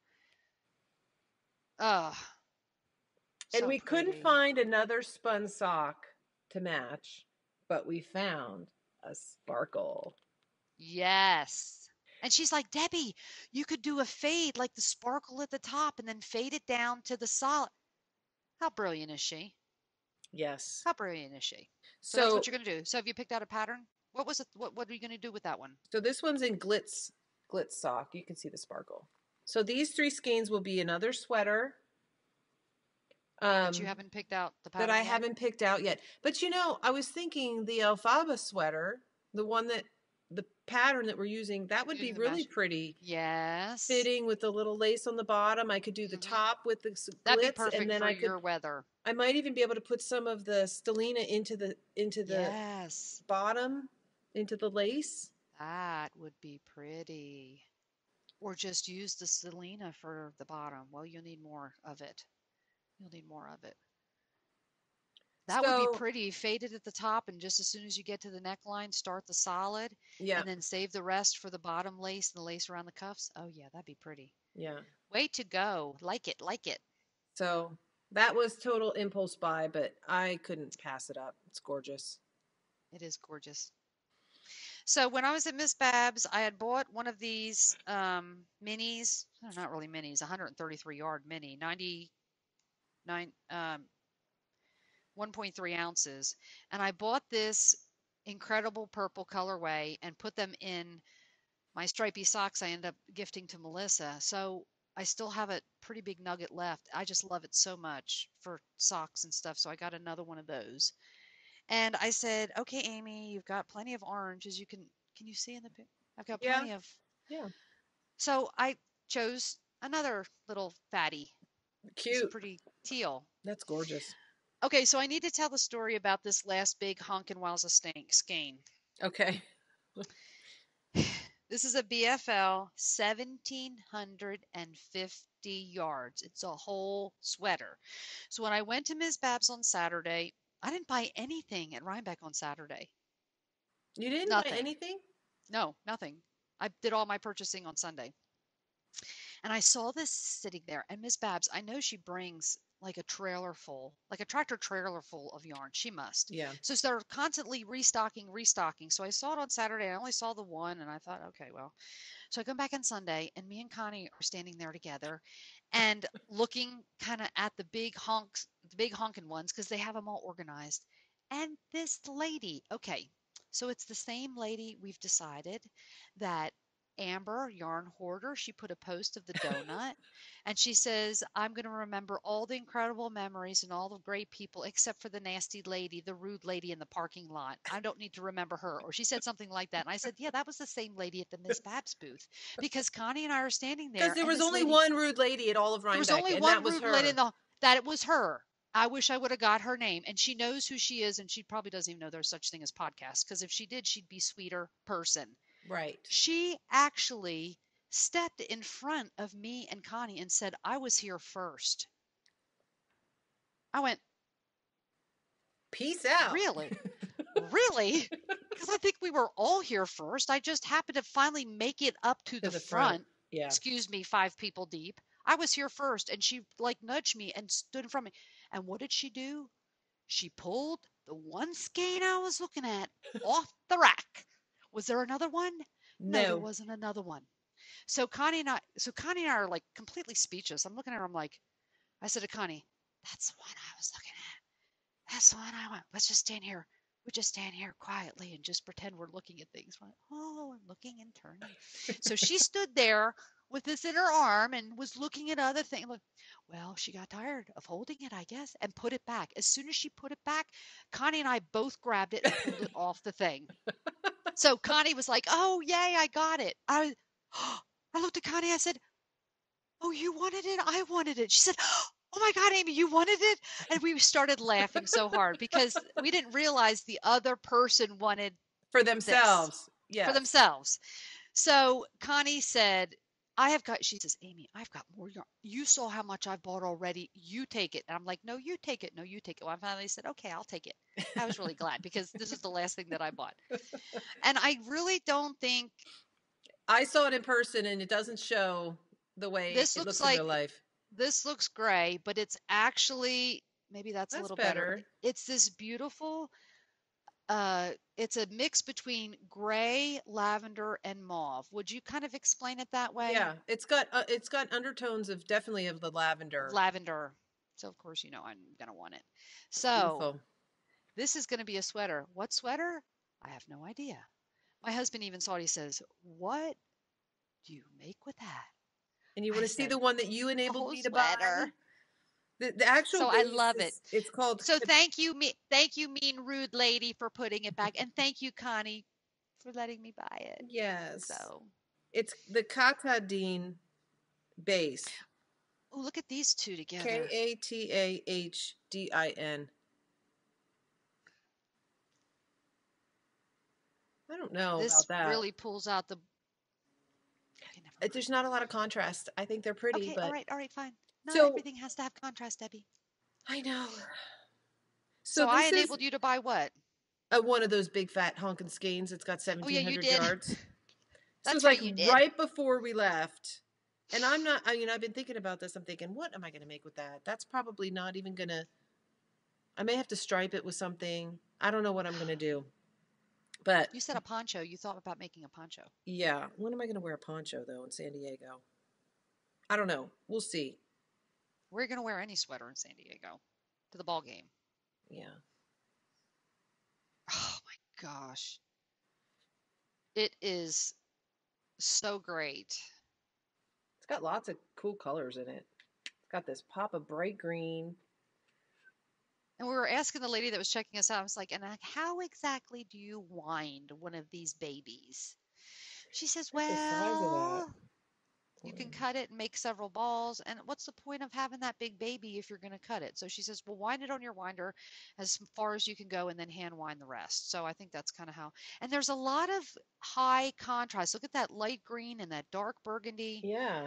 Oh, And so we couldn't pretty. find another spun sock to match, but we found a sparkle. Yes. And she's like, Debbie, you could do a fade like the sparkle at the top and then fade it down to the solid. How brilliant is she? Yes. How brilliant is she? So that's So what you're going to do. So have you picked out a pattern? What was it? What are you going to do with that one? so this one's in glitz sock. You can see the sparkle. So these 3 skeins will be another sweater. That you haven't picked out the pattern That I yet? haven't picked out yet. But I was thinking the Alfaba sweater, the one that the pattern that we're using, that would be really pretty. Yes. Fitting with the little lace on the bottom. I could do the top with the That'd be glitz, perfect and then for your weather. I might even be able to put some of the stellina into the Yes. bottom, into the lace. That would be pretty. Or just use the Selena for the bottom. Well, you'll need more of it. You'll need more of it. That would be pretty. Faded at the top, and just as soon as you get to the neckline, start the solid. Yeah. And then save the rest for the bottom lace and the lace around the cuffs. Oh, yeah, that'd be pretty. Yeah. Way to go. Like it, like it. So That was total impulse buy, but I couldn't pass it up. It's gorgeous. It is gorgeous. So when I was at Miss Babs, I had bought one of these minis. No, not really minis, 133-yard mini, 99 1.3 ounces, and I bought this incredible purple colorway and put them in my stripy socks I ended up gifting to Melissa. So I still have a pretty big nugget left. I just love it so much for socks and stuff. So I got another one of those. And I said, "Okay, Amy, you've got plenty of orange as you can you see in the pic? I've got Yeah. plenty of." Yeah. So I chose another little fatty. It's Cute. pretty teal. That's gorgeous. Okay, so I need to tell the story about this last big honkin' wowza skein. Okay. This is a BFL 1,750 yards. It's a whole sweater. So when I went to Ms. Babs on Saturday, I didn't buy anything at Rhinebeck on Saturday. You didn't buy Nothing. anything? No, nothing. I did all my purchasing on Sunday. And I saw this sitting there. And Miss Babs, I know she brings like a trailer full, like a tractor trailer full of yarn. She must. Yeah. So they're constantly restocking. So I saw it on Saturday. I only saw the one and I thought, okay, well. So I come back on Sunday and me and Connie are standing there together and looking kind of at the big honking ones because they have them all organized. And this lady, okay, so it's the same lady we've decided that Amber, yarn hoarder, she put a post of the donut and she says, "I'm going to remember all the incredible memories and all the great people except for the nasty lady, the rude lady in the parking lot. I don't need to remember her." Or she said something like that. And I said, "Yeah, that was the same lady at the Miss Babs booth because Connie and I are standing Because there there and was this only lady, one rude lady at all of there was Rhinebeck, only and one that was rude lady her. that it was her. I wish I would have got her name and she knows who she is and she probably doesn't even know there's such thing as podcasts because if she did, she'd be a sweeter person. Right. She actually stepped in front of me and Connie and said, "I was here first." I went, Peace out. "Really? Really?" Because I think we were all here first. I just happened to finally make it up to To the the front. front. Yeah. Excuse me, 5 people deep. I was here first. And she like nudged me and stood in front of me. And what did she do? She pulled the one skein I was looking at off the rack. Was there another one? No, there No. wasn't another one. So Connie and I are like completely speechless. I'm looking at her, I'm like, I said to Connie, "That's the one I was looking at. That's the one I want. Let's just stand here. We just stand here quietly and just pretend we're looking at things." We're like, "Oh, and looking and turning." So she stood there with this in her arm and was looking at other things. Like, well, she got tired of holding it, I guess, and put it back. As soon as she put it back, Connie and I both grabbed it and pulled it off the thing. So Connie was like, "Oh, yay, I got it." I looked at Connie. I said, "Oh, you wanted it? I wanted it." She said, "Oh my God, Amy, you wanted it?" And we started laughing so hard because we didn't realize the other person wanted For this themselves. for Yes. themselves. So Connie said, she says, "Amy, I've got more yarn. You saw how much I bought already. You take it." And I'm like, "No, you take it. No, you take it." Well, I finally said, "Okay, I'll take it." I was really glad because this is the last thing that I bought. And I really don't think I saw it in person and it doesn't show the way this it looks looks in real like life. this looks gray, but it's actually maybe that's a That's little better. better. It's this beautiful it's a mix between gray, lavender, and mauve. Would you kind of explain it that way? Yeah, it's got undertones of definitely of the Of lavender. lavender. So of course, I'm gonna want it. It's So beautiful. this is gonna be a sweater. What sweater? I have no idea. My husband even saw it. He says, "What do you make with that?" And you I want to see said, the one that you "A enabled whole me to buy? sweater." The actual So I base love it. is it's called So thank you, mean rude lady, for putting it back, and thank you, Connie, for letting me buy it. yes. So, It's the Katadine base. oh, look at these two together. KatahDin. I don't know This about that. really pulls out the. Okay, never mind. There's not a lot of contrast. I think they're pretty, Okay, but all right, fine. Not so everything has to have contrast, Debbie. I know. So So I this is enabled you to buy what? one of those big fat honkin' skeins. It's got Oh yeah, you 1,700 did. yards. This was That's like right, you did. right before we left. And I'm not, I've been thinking about this. I'm thinking, what am I going to make with that? That's probably not even going to, I may have to stripe it with something. I don't know what I'm going to do. But You said a poncho. You thought about making a poncho. yeah, when am I going to wear a poncho though in San Diego? I don't know. We'll see. We're going to wear any sweater in San Diego to the ball game. Yeah. Oh my gosh. It is so great. It's got lots of cool colors in it. It's got this pop of bright green. And we were asking the lady that was checking us out, I was like, and how exactly do you wind one of these babies? She says, Look at the size of that. well, you can cut it and make several balls. And what's the point of having that big baby if you're going to cut it? So she says, well, wind it on your winder as far as you can go and then hand wind the rest. So I think that's kind of how. And there's a lot of high contrast. Look at that light green and that dark burgundy. Yeah.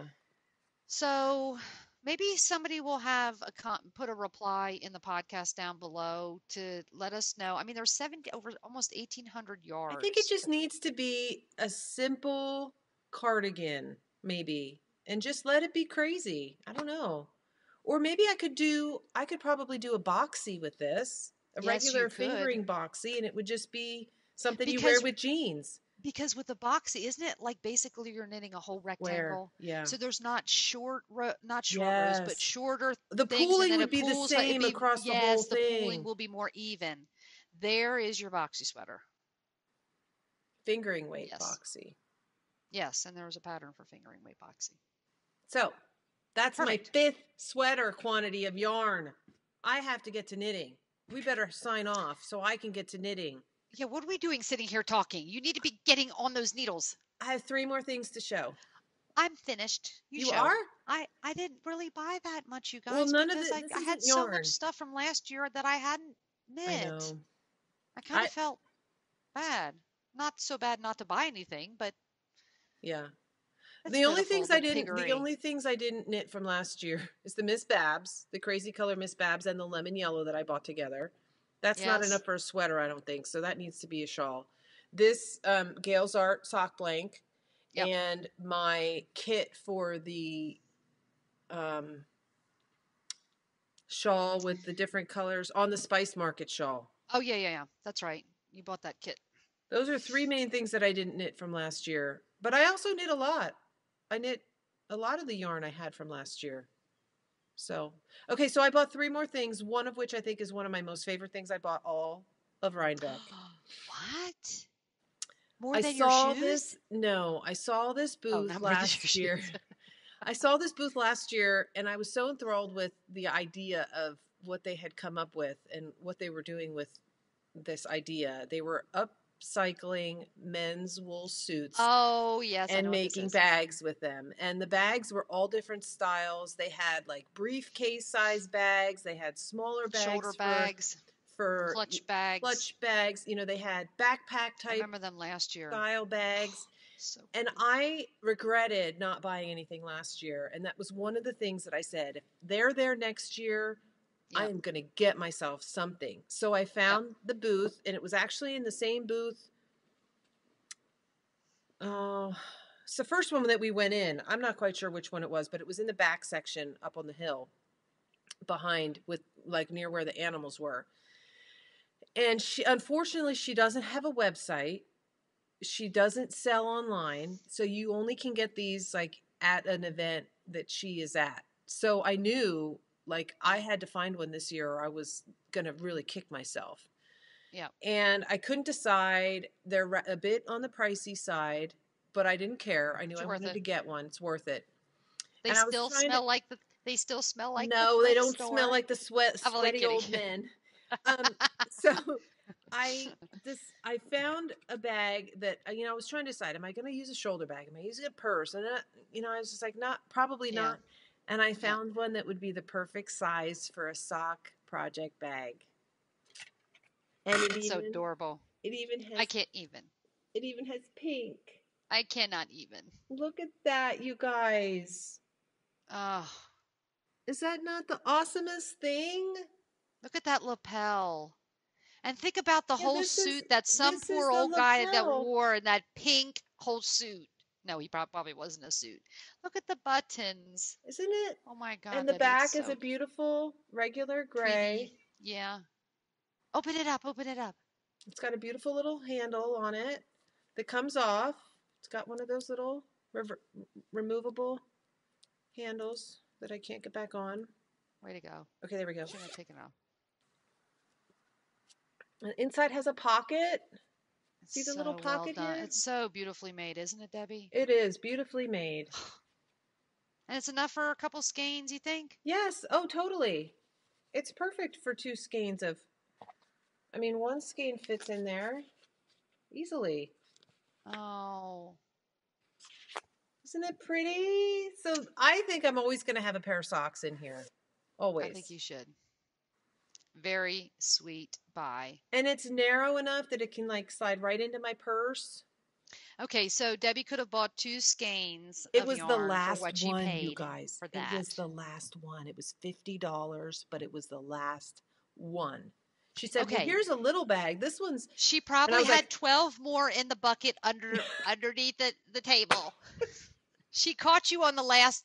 So maybe somebody will have put a reply in the podcast down below to let us know. I mean, there's 70 over almost 1,800 I think it yards. just needs to be a simple cardigan, maybe, and just let it be crazy. I don't know. Or maybe I could probably do a boxy with this, a Yes, you regular could. fingering boxy, and it would just be something you wear Because with jeans. because with the boxy, isn't it like basically you're knitting a whole Where, rectangle? yeah. So there's not short rows, but Yes. shorter The things, and pooling then would it be the pulls. It'd same be across the whole yes, the pooling thing. will be more even. There is your boxy sweater. Fingering weight Yes, boxy. yes, and there was a pattern for fingering weight boxy. So that's Perfect. my 5th sweater quantity of yarn. I have to get to knitting. We better sign off so I can get to knitting. Yeah, what are we doing sitting here talking? You need to be getting on those needles. I have 3 more things to show. I'm finished. You You show. are? I didn't really buy that much, you Well, guys, none of because this I had isn't so much yarn. stuff from last year that I hadn't I knit. know. I kind of felt bad. Not so bad not to buy anything, but Yeah. it's The only pitiful, things the I didn't piggery. knit from last year is the Miss Babs, the crazy color Miss Babs, and the lemon yellow that I bought together. That's not Yes. enough for a sweater, I don't think. So that needs to be a shawl. This Gale's Art sock blank, Yep. and my kit for the shawl with the different colors on the Spice Market shawl. Oh, yeah, yeah, yeah. That's right. You bought that kit. Those are 3 main things that I didn't knit from last year. But I also knit a lot. I knit a lot of the yarn I had from last year. So, okay, so I bought 3 more things, one of which I think is one of my most favorite things. I bought all of Rhinebeck. What? More I than your saw shoes? this, no, I saw this Oh, booth not more than your last year. shoes. I saw this booth last year and I was so enthralled with the idea of what they had come up with and what they were doing with this idea. They were upcycling men's wool suits Oh, yes, I and know what this making is. bags with them. And the bags were all different styles. They had like briefcase size bags, they had smaller Shoulder bags bags, for clutch bags. clutch bags. They had backpack I type remember them last year. style bags. So And pretty. I regretted not buying anything last year. And that was one of the things that I said, if they're there next year, I Yep. am going to get myself something. So I found the booth, and it was actually in the same booth. Oh, it's the first one that we went in. I'm not quite sure which one it was, but it was in the back section up on the hill behind, with like near where the animals were. And unfortunately, she doesn't have a website. She doesn't sell online, so you only can get these like at an event that she is at. So I knew like I had to find one this year or I was going to really kick myself. Yeah. And I couldn't decide. They're a bit on the pricey side, but I didn't care. I knew It's I worth wanted it. to get one. It's worth it. They And I was still trying to smell like they still smell like the No, they thrift don't smell store. like the I'm only sweaty kidding. old men. So I found a bag that I was trying to decide, am I going to use a shoulder bag? Am I using a purse? And I was just like, probably Yeah. not. And I Yeah. found one that would be the perfect size for a sock project bag. And It's so adorable. it even has I can't even. it even has pink. I cannot even. Look at that, you guys. Oh, Is that not the awesomest thing? look at that lapel. And think about the Yeah, whole suit that some this is poor the old guy that lapel. wore in that pink whole suit. No, he probably wasn't a suit. Look at the buttons. Isn't it? Oh my God, And the Debbie, it's back is a so beautiful regular gray. pretty. Yeah. Open it up. Open it up. It's got a beautiful little handle on it that comes off. It's got one of those little removable handles that I can't get back on. Way to go. Okay, there we go. Shouldn't have taken it off. And inside has a pocket. See the It's little so well pocket done. here? It's so beautifully made, isn't it, Debbie? It is beautifully made. And it's enough for a couple skeins, you think? Yes. Oh, totally. It's perfect for 2 skeins of. I mean, 1 skein fits in there easily. Oh. Isn't it pretty? So I think I'm always going to have a pair of socks in here. Always. I think you should. Very sweet buy. And it's narrow enough that it can like slide right into my purse. Okay, so Debbie could have bought 2 skeins It of was the yarn for last what she one, you paid guys. for It that. was the last one. It was $50, but it was the last one. She said, "Well, Okay. here's a little bag. This one's." She probably was had like- 12 more in the bucket underneath the table. She caught you on the last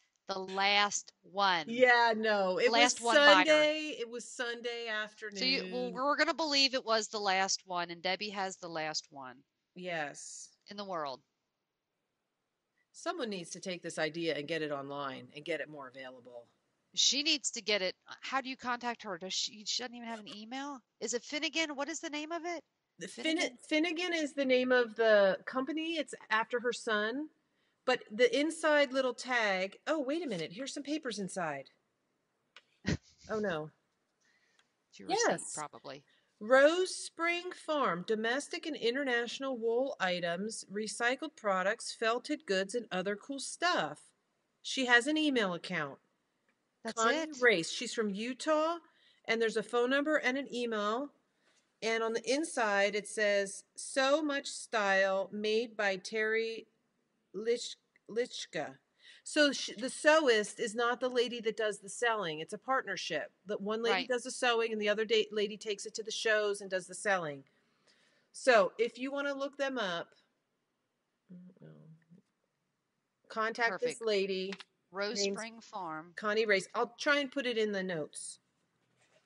one. Yeah, no. It Last was one biter. Sunday. It was Sunday afternoon. So we're going to believe it was the last one, and Debbie has the last one Yes. in the world. Someone needs to take this idea and get it online and get it more available. She needs to get it. How do you contact her? She doesn't even have an email? Is it Finnegan? What is the name of it? Finnegan is the name of the company. It's after her son. But the inside little tag. Oh, wait a minute. Here's some papers inside. Oh, no. It's your receipt, Yes. probably. Rose Spring Farm, domestic and international wool items, recycled products, felted goods, and other cool stuff. She has an email account. That's Connie it? Race. She's from Utah, and there's a phone number and an email. And on the inside, it says, "So Much Style, made by Terry Lichka." So the sewist is not the lady that does the selling. It's a partnership. The one lady Right. does the sewing, and the other lady takes it to the shows and does the selling. So if you want to look them up, contact this Perfect. lady, Rose name's Spring Farm. Connie Race. I'll try and put it in the notes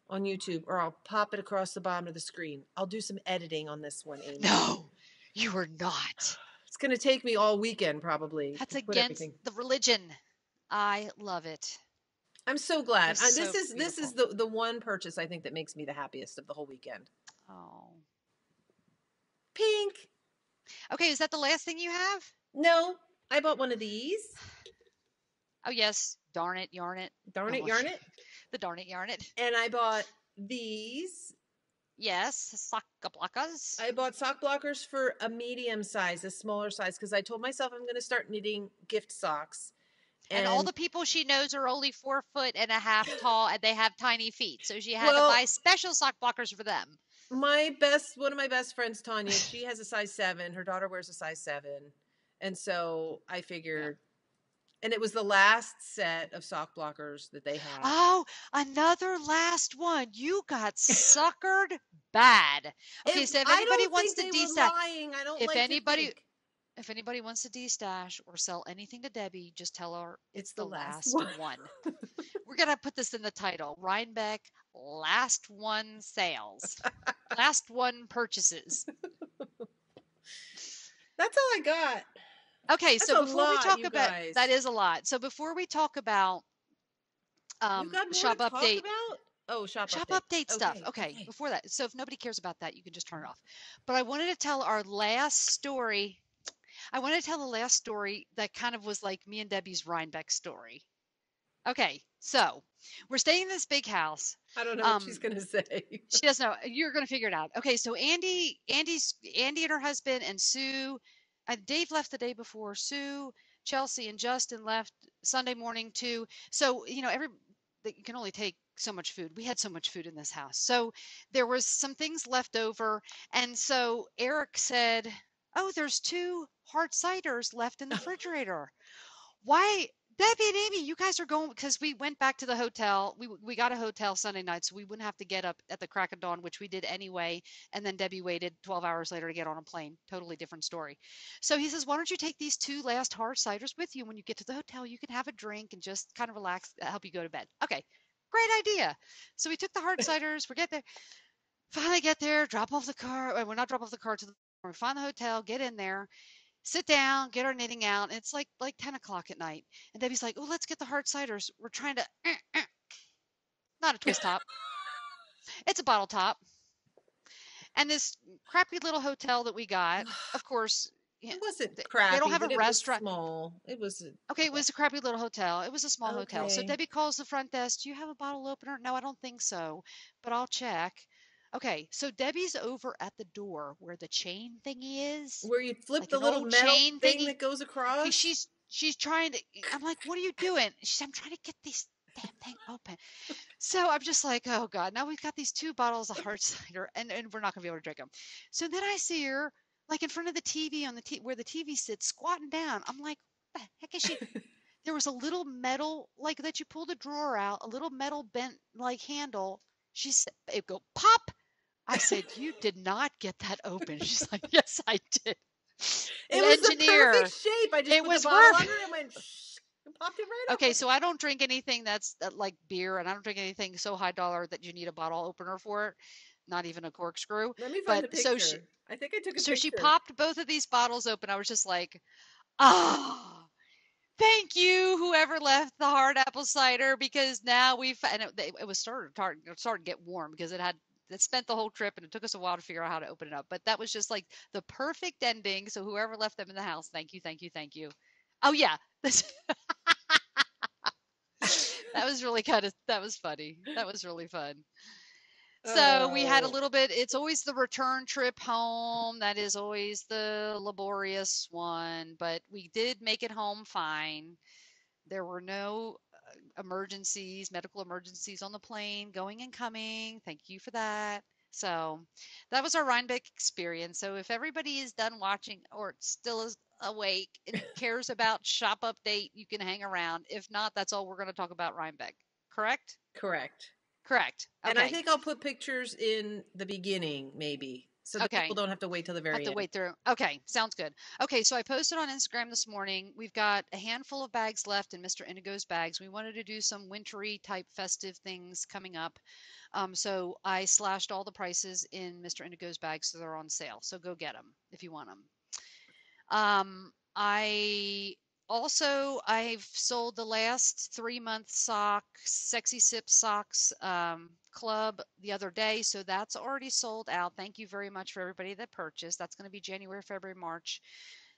on YouTube, or I'll pop it across the bottom of the screen. I'll do some editing on this one, Amy. No, you are not. It's going to take me all weekend, probably. That's to put against everything. the religion. I love it. I'm so glad. It's so This is the one purchase I think that makes me the happiest of the whole weekend. Oh. Pink. Okay, is that the last thing you have? No, I bought one of these. Oh, yes. Darn it, yarn it. Darn it, Oh, yarn it. The darn it, yarn it. And I bought these. Yes, sock-a-blockas. I bought sock blockers for a medium size, a smaller size, because I told myself I'm going to start knitting gift socks. And all the people she knows are only 4.5 tall, and they have tiny feet. So she had to buy special sock blockers for them. One of my best friends, Tanya, she has a size 7. Her daughter wears a size 7. And so I figured, and it was the last set of sock blockers that they had. Oh, another last one. You got suckered bad. Okay, so if anybody wants to destash, if anybody wants to destash or sell anything to Debbie, just tell her it's the last one. We're gonna put this in the title: Rhinebeck Last One Sales, Last One Purchases. That's all I got. Okay, so before we talk about guys. that is a lot. So before we talk about shop update. Shop update stuff. Okay, before that. So if nobody cares about that, you can just turn it off. But I wanted to tell our last story. I wanted to tell the last story that kind of was like me and Debbie's Rhinebeck story. Okay, so we're staying in this big house. I don't know what she's gonna say. She doesn't know. You're gonna figure it out. Okay, so Andy and her husband and Sue. Dave left the day before. Sue, Chelsea, and Justin left Sunday morning too. So you can only take so much food. We had so much food in this house. So there was some things left over. And so Eric said, "Oh, there's 2 hard ciders left in the refrigerator. Why Debbie and Amy, you guys are going because we went back to the hotel. We got a hotel Sunday night, so we wouldn't have to get up at the crack of dawn, which we did anyway. And then Debbie waited 12 hours later to get on a plane. Totally different story. So he says, "Why don't you take these two last hard ciders with you? When you get to the hotel, you can have a drink and just kind of relax, help you go to bed." Okay, great idea. So we took the hard ciders. We get there, finally get there, drop off the car. Well, we're not drop off the car to the. We find the hotel, get in there, sit down, get our knitting out. And it's like 10 o'clock at night. And Debbie's like, "Oh, let's get the hard ciders. We're trying to not a twist top. It's a bottle top." And this crappy little hotel that we got, of course, yeah, It wasn't they don't crappy, have a but it was restaurant. small. It was Okay, it was a crappy little hotel. It was a small hotel. So okay. Debbie calls the front desk. "Do you have a bottle opener?" "No, I don't think so, but I'll check." Okay, so Debbie's over at the door where the chain thingy is, Where you flip like the an little old metal chain thing thingy. that goes Okay, across. she's trying to. I'm like, "What are you doing?" She's, "I'm trying to get these damn thing open." So I'm just like, "Oh God, now we've got these two bottles of hard cider, and we're not gonna be able to drink them." So then I see her like in front of the TV on the where the TV sits, squatting down. I'm like, "What the heck is she?" There was a little metal like that you pull the drawer out, a little metal bent like handle. She said, "It go pop." I said, "You did not get that open." She's like, "Yes, I did." It The was the perfect engineer. shape. I just It put the was bottle work. under it and went shh and popped it right Okay, open. so I don't drink anything that's like beer, and I don't drink anything so high dollar that you need a bottle opener for it, not even a corkscrew. Let me find But the picture. I think I took a she picture. popped both of these bottles open. I was just like, "Ah, thank you, whoever left the hard apple cider, because now we've," and it was starting to get warm because it spent the whole trip and it took us a while to figure out how to open it up. But that was just like the perfect ending. So whoever left them in the house, thank you, thank you, thank you. Oh yeah, that was really that was funny. That was really fun. So we had a Oh, little bit, it's always the return trip home. That is always the laborious one, but we did make it home fine. There were no emergencies, medical emergencies on the plane, going and coming. Thank you for that. So that was our Rhinebeck experience. So if everybody is done watching or still is awake and cares about shop update, you can hang around. If not, that's all we're going to talk about Rhinebeck. Correct? correct. Correct. And I Okay. think I'll put pictures in the beginning, maybe, so that people Okay. don't have to wait till the Have very to end. wait through. Okay, sounds good. Okay, so I posted on Instagram this morning. We've got a handful of bags left in Mr. Indigo's bags. We wanted to do some wintry type festive things coming up. So I slashed all the prices in Mr. Indigo's bags so they're on sale. So go get them if you want them. I also I've sold the last 3 month Sexy Sip Socks club the other day, so that's already sold out. Thank you very much for everybody that purchased. That's going to be January, February, March.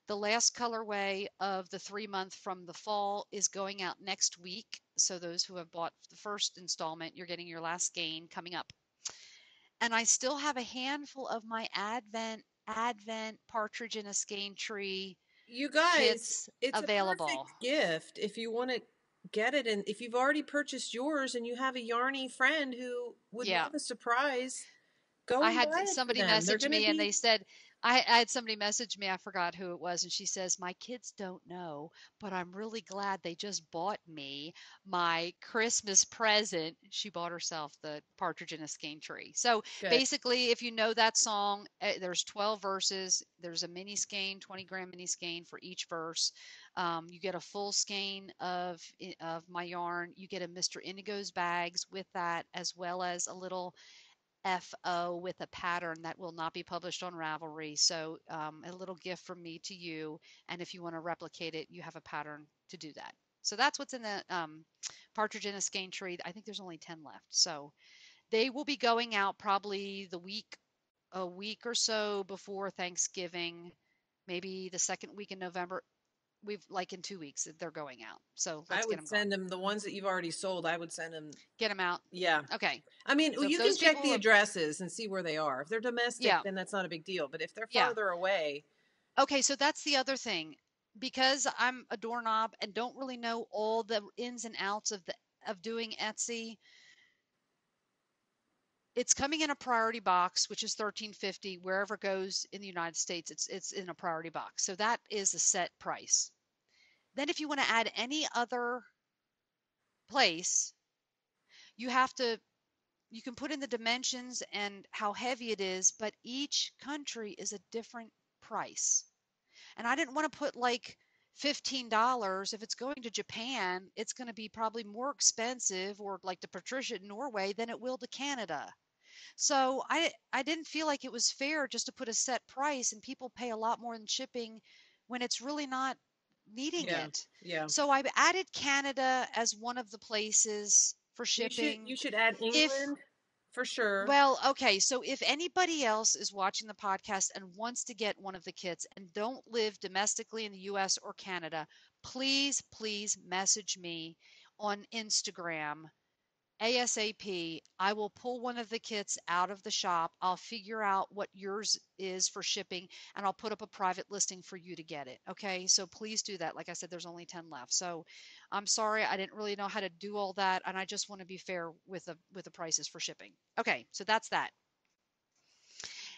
The last colorway of the 3 month from the fall is going out next week. So those who have bought the first installment, you're getting your last Skein coming up. And I still have a handful of my Advent partridge in a skein tree You guys, kits it's a available. perfect gift if you want to get it. And if you've already purchased yours and you have a yarny friend who would Yeah. love a surprise, go I and had buy it for somebody them. They're message going to me and be. they said, I had somebody message me, I forgot who it was, and she says, "My kids don't know, but I'm really glad they just bought me my Christmas present." She bought herself the Partridge in a Skein Tree. So Good. basically, if you know that song, there's 12 verses. There's a mini skein, 20-gram mini skein for each verse. You get a full skein of my yarn. You get a Mr. Indigo's bags with that, as well as a little FO with a pattern that will not be published on Ravelry. So a little gift from me to you. And if you want to replicate it, you have a pattern to do that. So that's what's in the Partridge in a Skein Tree. I think there's only 10 left. So they will be going out probably a week or so before Thanksgiving, maybe the second week in November. We've like in 2 weeks they're going out. So I let's get would them going. send them the ones that you've already sold. I would send them. Get them out. Yeah. Okay. I mean, So if you can those check people the have, addresses and see where they are. If they're domestic, yeah, then that's not a big deal. But if they're yeah. farther away, Okay, so that's the other thing. Because I'm a doorknob and don't really know all the ins and outs of doing Etsy, it's coming in a priority box, which is 13.50 wherever it goes in the United States. It's in a priority box. So that is a set price. Then if you want to add any other place, you have to you can put in the dimensions and how heavy it is, but each country is a different price. And I didn't want to put like $15. If it's going to Japan, it's going to be probably more expensive, or like to Patricia in Norway, than it will to Canada. So I didn't feel like it was fair just to put a set price and people pay a lot more in shipping when it's really not needing Yeah. it. Yeah. So I've added Canada as one of the places for shipping. You should add If England for sure. Well, okay, so if anybody else is watching the podcast and wants to get one of the kits and don't live domestically in the US or Canada, please, please message me on Instagram ASAP. I will pull one of the kits out of the shop. I'll figure out what yours is for shipping, and I'll put up a private listing for you to get it. Okay, so please do that. Like I said, there's only 10 left. So I'm sorry, I didn't really know how to do all that, and I just want to be fair with the prices for shipping. Okay, so that's that.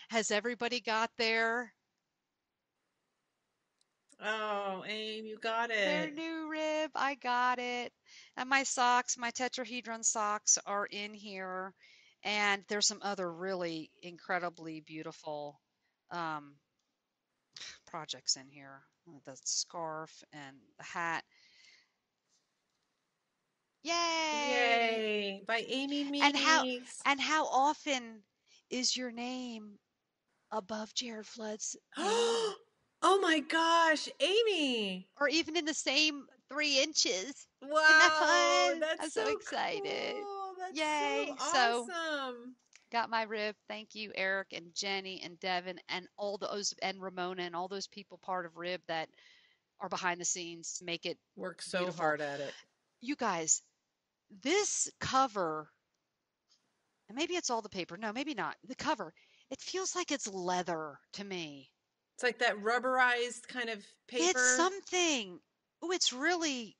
Has everybody got Oh, Aim, you got their it. new rib? I got it. And my socks, my tetrahedron socks are in here. And there's some other really incredibly beautiful um, projects in here. The scarf and the hat. Yay! Yay! By Amy And how Meeks. and how often is your name above Jared Flood's name? Oh my gosh, Amy! Or even in the same 3 inches. Isn't that Wow, fun? I'm that's so so excited. cool. That's so Yay. So awesome. got my rib. Thank you, Eric and Jenny and Devin and all those, and Ramona and all those people part of Rib that are behind the scenes to make it Work so beautiful. hard at it. You guys, this cover, and maybe it's all the paper. No, maybe not. The cover, it feels like it's leather to me. It's like that rubberized kind of It's paper. something. Oh, it's really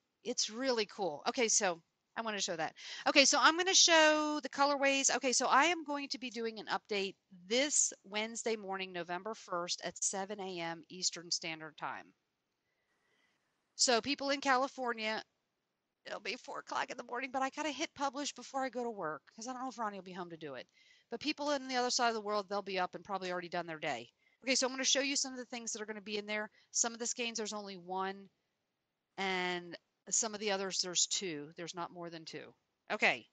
cool. Okay, so I want to show that. Okay, so I'm going to show the colorways. Okay, so I am going to be doing an update this Wednesday morning, November 1st at 7 a.m. Eastern Standard Time. So people in California, it'll be 4 o'clock in the morning, but I got to hit publish before I go to work because I don't know if Ronnie will be home to do it. But people in the other side of the world, they'll be up and probably already done their day. Okay, so I'm going to show you some of the things that are going to be in there. Some of the skeins, there's only one, and some of the others, there's two. There's not more than two. Okay,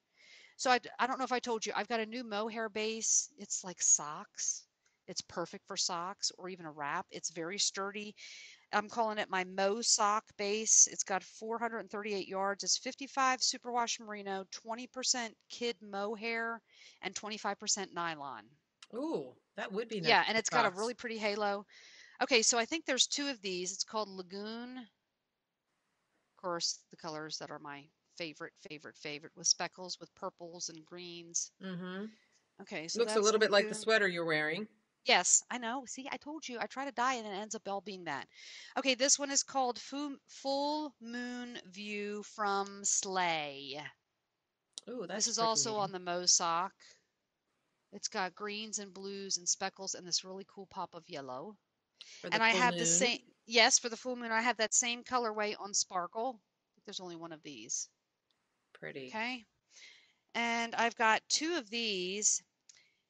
so I don't know if I told you, I've got a new mohair base. It's like socks. It's perfect for socks or even a wrap. It's very sturdy. I'm calling it my Mo sock base. It's got 438 yards. It's 55 superwash merino, 20% kid mohair, and 25% nylon. Ooh, that would be nice Yeah, and for it's got a socks. really pretty halo. Okay, so I think there's two of these. It's called Lagoon. Of course, the colors that are my favorite with speckles with purples and greens. Mm-hmm. Okay, so Looks a that's little bit like the Lagoon. sweater you're wearing. Yes, I know. See, I told you. I try to dye it and it ends up all being that. Okay, this one is called Full Moon View from Sleigh. Ooh, This that's is pretty also neat. on the Mo sock. It's got greens and blues and speckles and this really cool pop of yellow. For the And I full have the moon. same, yes, for the full moon, I have that same colorway on Sparkle. I think there's only one of these. Pretty. Okay. And I've got two of these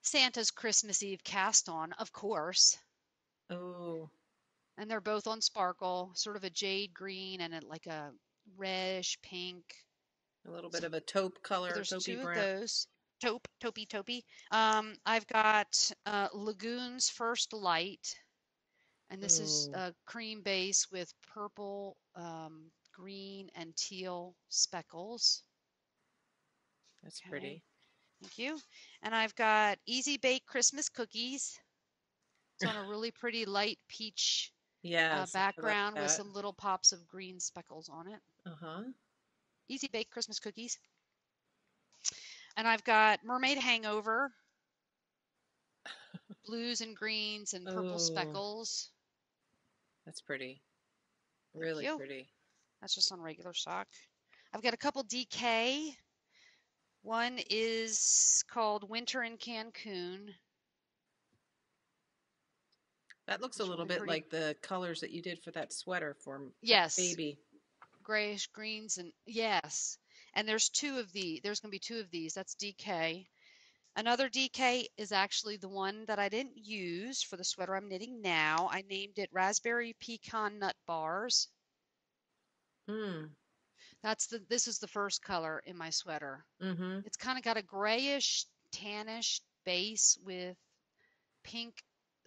Santa's Christmas Eve cast on, of course. Oh, And they're both on Sparkle, sort of a jade green and like a reddish pink. a little bit So of a taupe color, there's taupey two of brown. those. Taupey. I've got Lagoon's First Light, and this is Ooh, a cream base with purple, green, and teal speckles. that's Okay, pretty. thank you. And I've got Easy Bake Christmas Cookies. It's on a really pretty light peach Yes, I like background with that. some little pops of green speckles on it. Uh-huh. Easy Bake Christmas Cookies. And I've got Mermaid Hangover, blues and greens and purple Oh, speckles. that's pretty. Thank Really you. pretty. That's just on regular sock. I've got a couple DK. One is called Winter in Cancun. That looks a It's little really bit pretty. like the colors that you did for that sweater for Yes. baby. grayish greens, and yes. And there's two of these. There's going to be two of these. That's DK. Another DK is actually the one that I didn't use for the sweater I'm knitting now. I named it Raspberry Pecan Nut Bars. Mm. This is the first color in my sweater. Mm-hmm. It's kind of got a grayish, tannish base with pink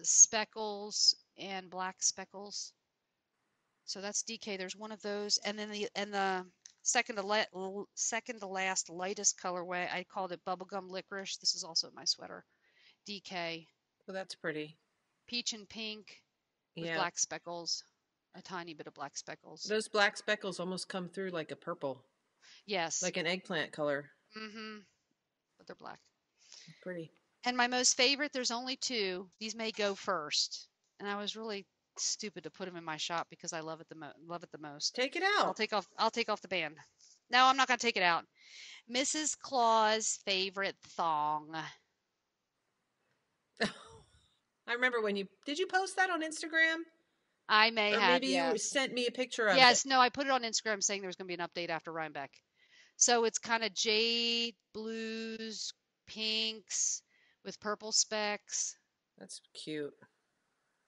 speckles and black speckles. So that's DK. There's one of those, and then the second to last lightest colorway, I called it bubblegum licorice. This is also my sweater. DK. Well, that's pretty. Peach and pink with Yeah. black speckles, a tiny bit of black speckles. Those black speckles almost come through like a purple. Yes. Like an eggplant color. Mm-hmm. But they're black. Pretty. And my most favorite, there's only two. These may go first. And I was really stupid to put them in my shop because I love it the most. Take it out. I'll take off the band. No, I'm not going to take it out. Mrs. Claus' favorite thong. I remember when did you post that on Instagram? I may or have, maybe yes. You sent me a picture of it. Yes, no, I put it on Instagram saying there's going to be an update after Rhinebeck. So it's kind of jade, blues, pinks with purple specks. That's cute.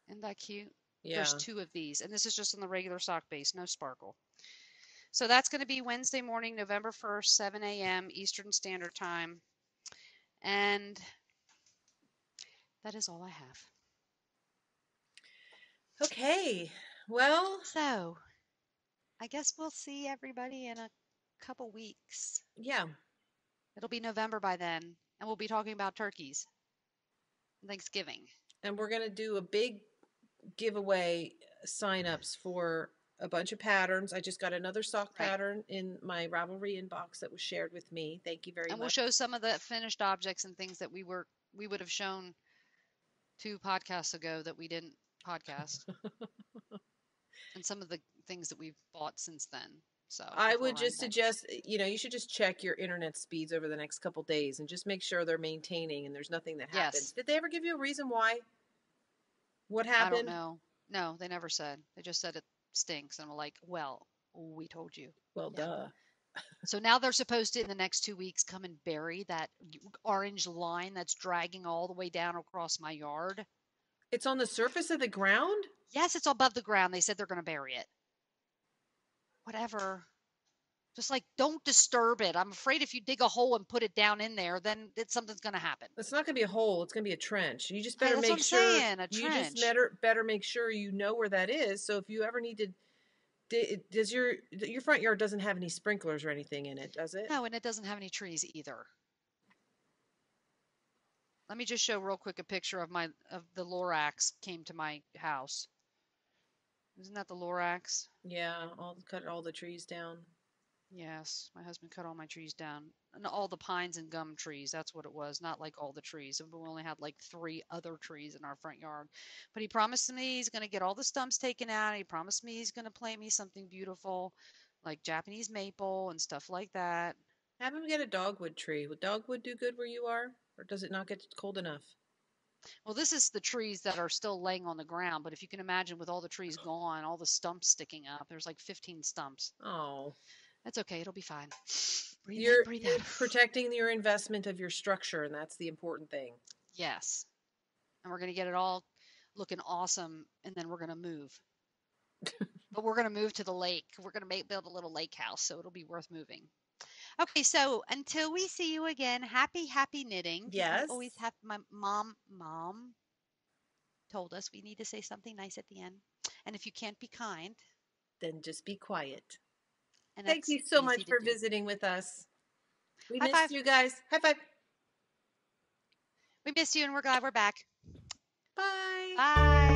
Isn't that cute? Yeah. There's two of these, and this is just on the regular sock base, no sparkle. So that's going to be Wednesday morning, November 1st, 7 a.m. Eastern Standard Time. And that is all I have. Okay. Well. So I guess we'll see everybody in a couple weeks. Yeah. It'll be November by then, and we'll be talking about turkeys and Thanksgiving. And we're going to do a big giveaway sign-ups for a bunch of patterns. I just got another sock pattern in my Ravelry inbox that was shared with me. Thank you very much. And we'll show some of the finished objects and things that we would have shown 2 podcasts ago that we didn't podcast. And some of the things that we've bought since then. So I would just suggest, you should just check your internet speeds over the next couple days and just make sure they're maintaining and there's nothing that happens. Yes. Did they ever give you a reason why? What happened? I don't know. No, they never said. They just said it stinks. And I'm like, well, we told you. Well, duh. So now they're supposed to, in the next 2 weeks, come and bury that orange line that's dragging all the way down across my yard. It's on the surface of the ground? Yes, it's above the ground. They said they're going to bury it. Whatever. Just don't disturb it. I'm afraid if you dig a hole and put it down in there, then something's going to happen. It's not going to be a hole. It's going to be a trench. You just better that's make what sure. I'm saying, a you trench. just better make sure you know where that is. So if you ever need to, does your front yard doesn't have any sprinklers or anything in it, does it? No, and it doesn't have any trees either. Let me just show real quick a picture of the Lorax came to my house. Isn't that the Lorax? Yeah, cut all the trees down. Yes, my husband cut all my trees down. And all the pines and gum trees, that's what it was. Not like all the trees. We only had 3 other trees in our front yard. But he promised me he's going to get all the stumps taken out. He promised me he's going to plant me something beautiful, like Japanese maple and stuff like that. Have him get a dogwood tree. Would dogwood do good where you are? Or does it not get cold enough? Well, this is the trees that are still laying on the ground. But if you can imagine with all the trees gone, all the stumps sticking up, there's 15 stumps. Oh. That's okay. It'll be fine. You're breathe out. Protecting your investment of your structure, and that's the important thing. Yes. And we're going to get it all looking awesome, and then we're going to move. But we're going to move to the lake. We're going to build a little lake house, so it'll be worth moving. Okay, so until we see you again, happy knitting. Yes. We always have my mom told us we need to say something nice at the end. And if you can't be kind, then just be quiet. And thank you so much for visiting with us. We missed you guys. High five. We missed you, and we're glad we're back. Bye. Bye.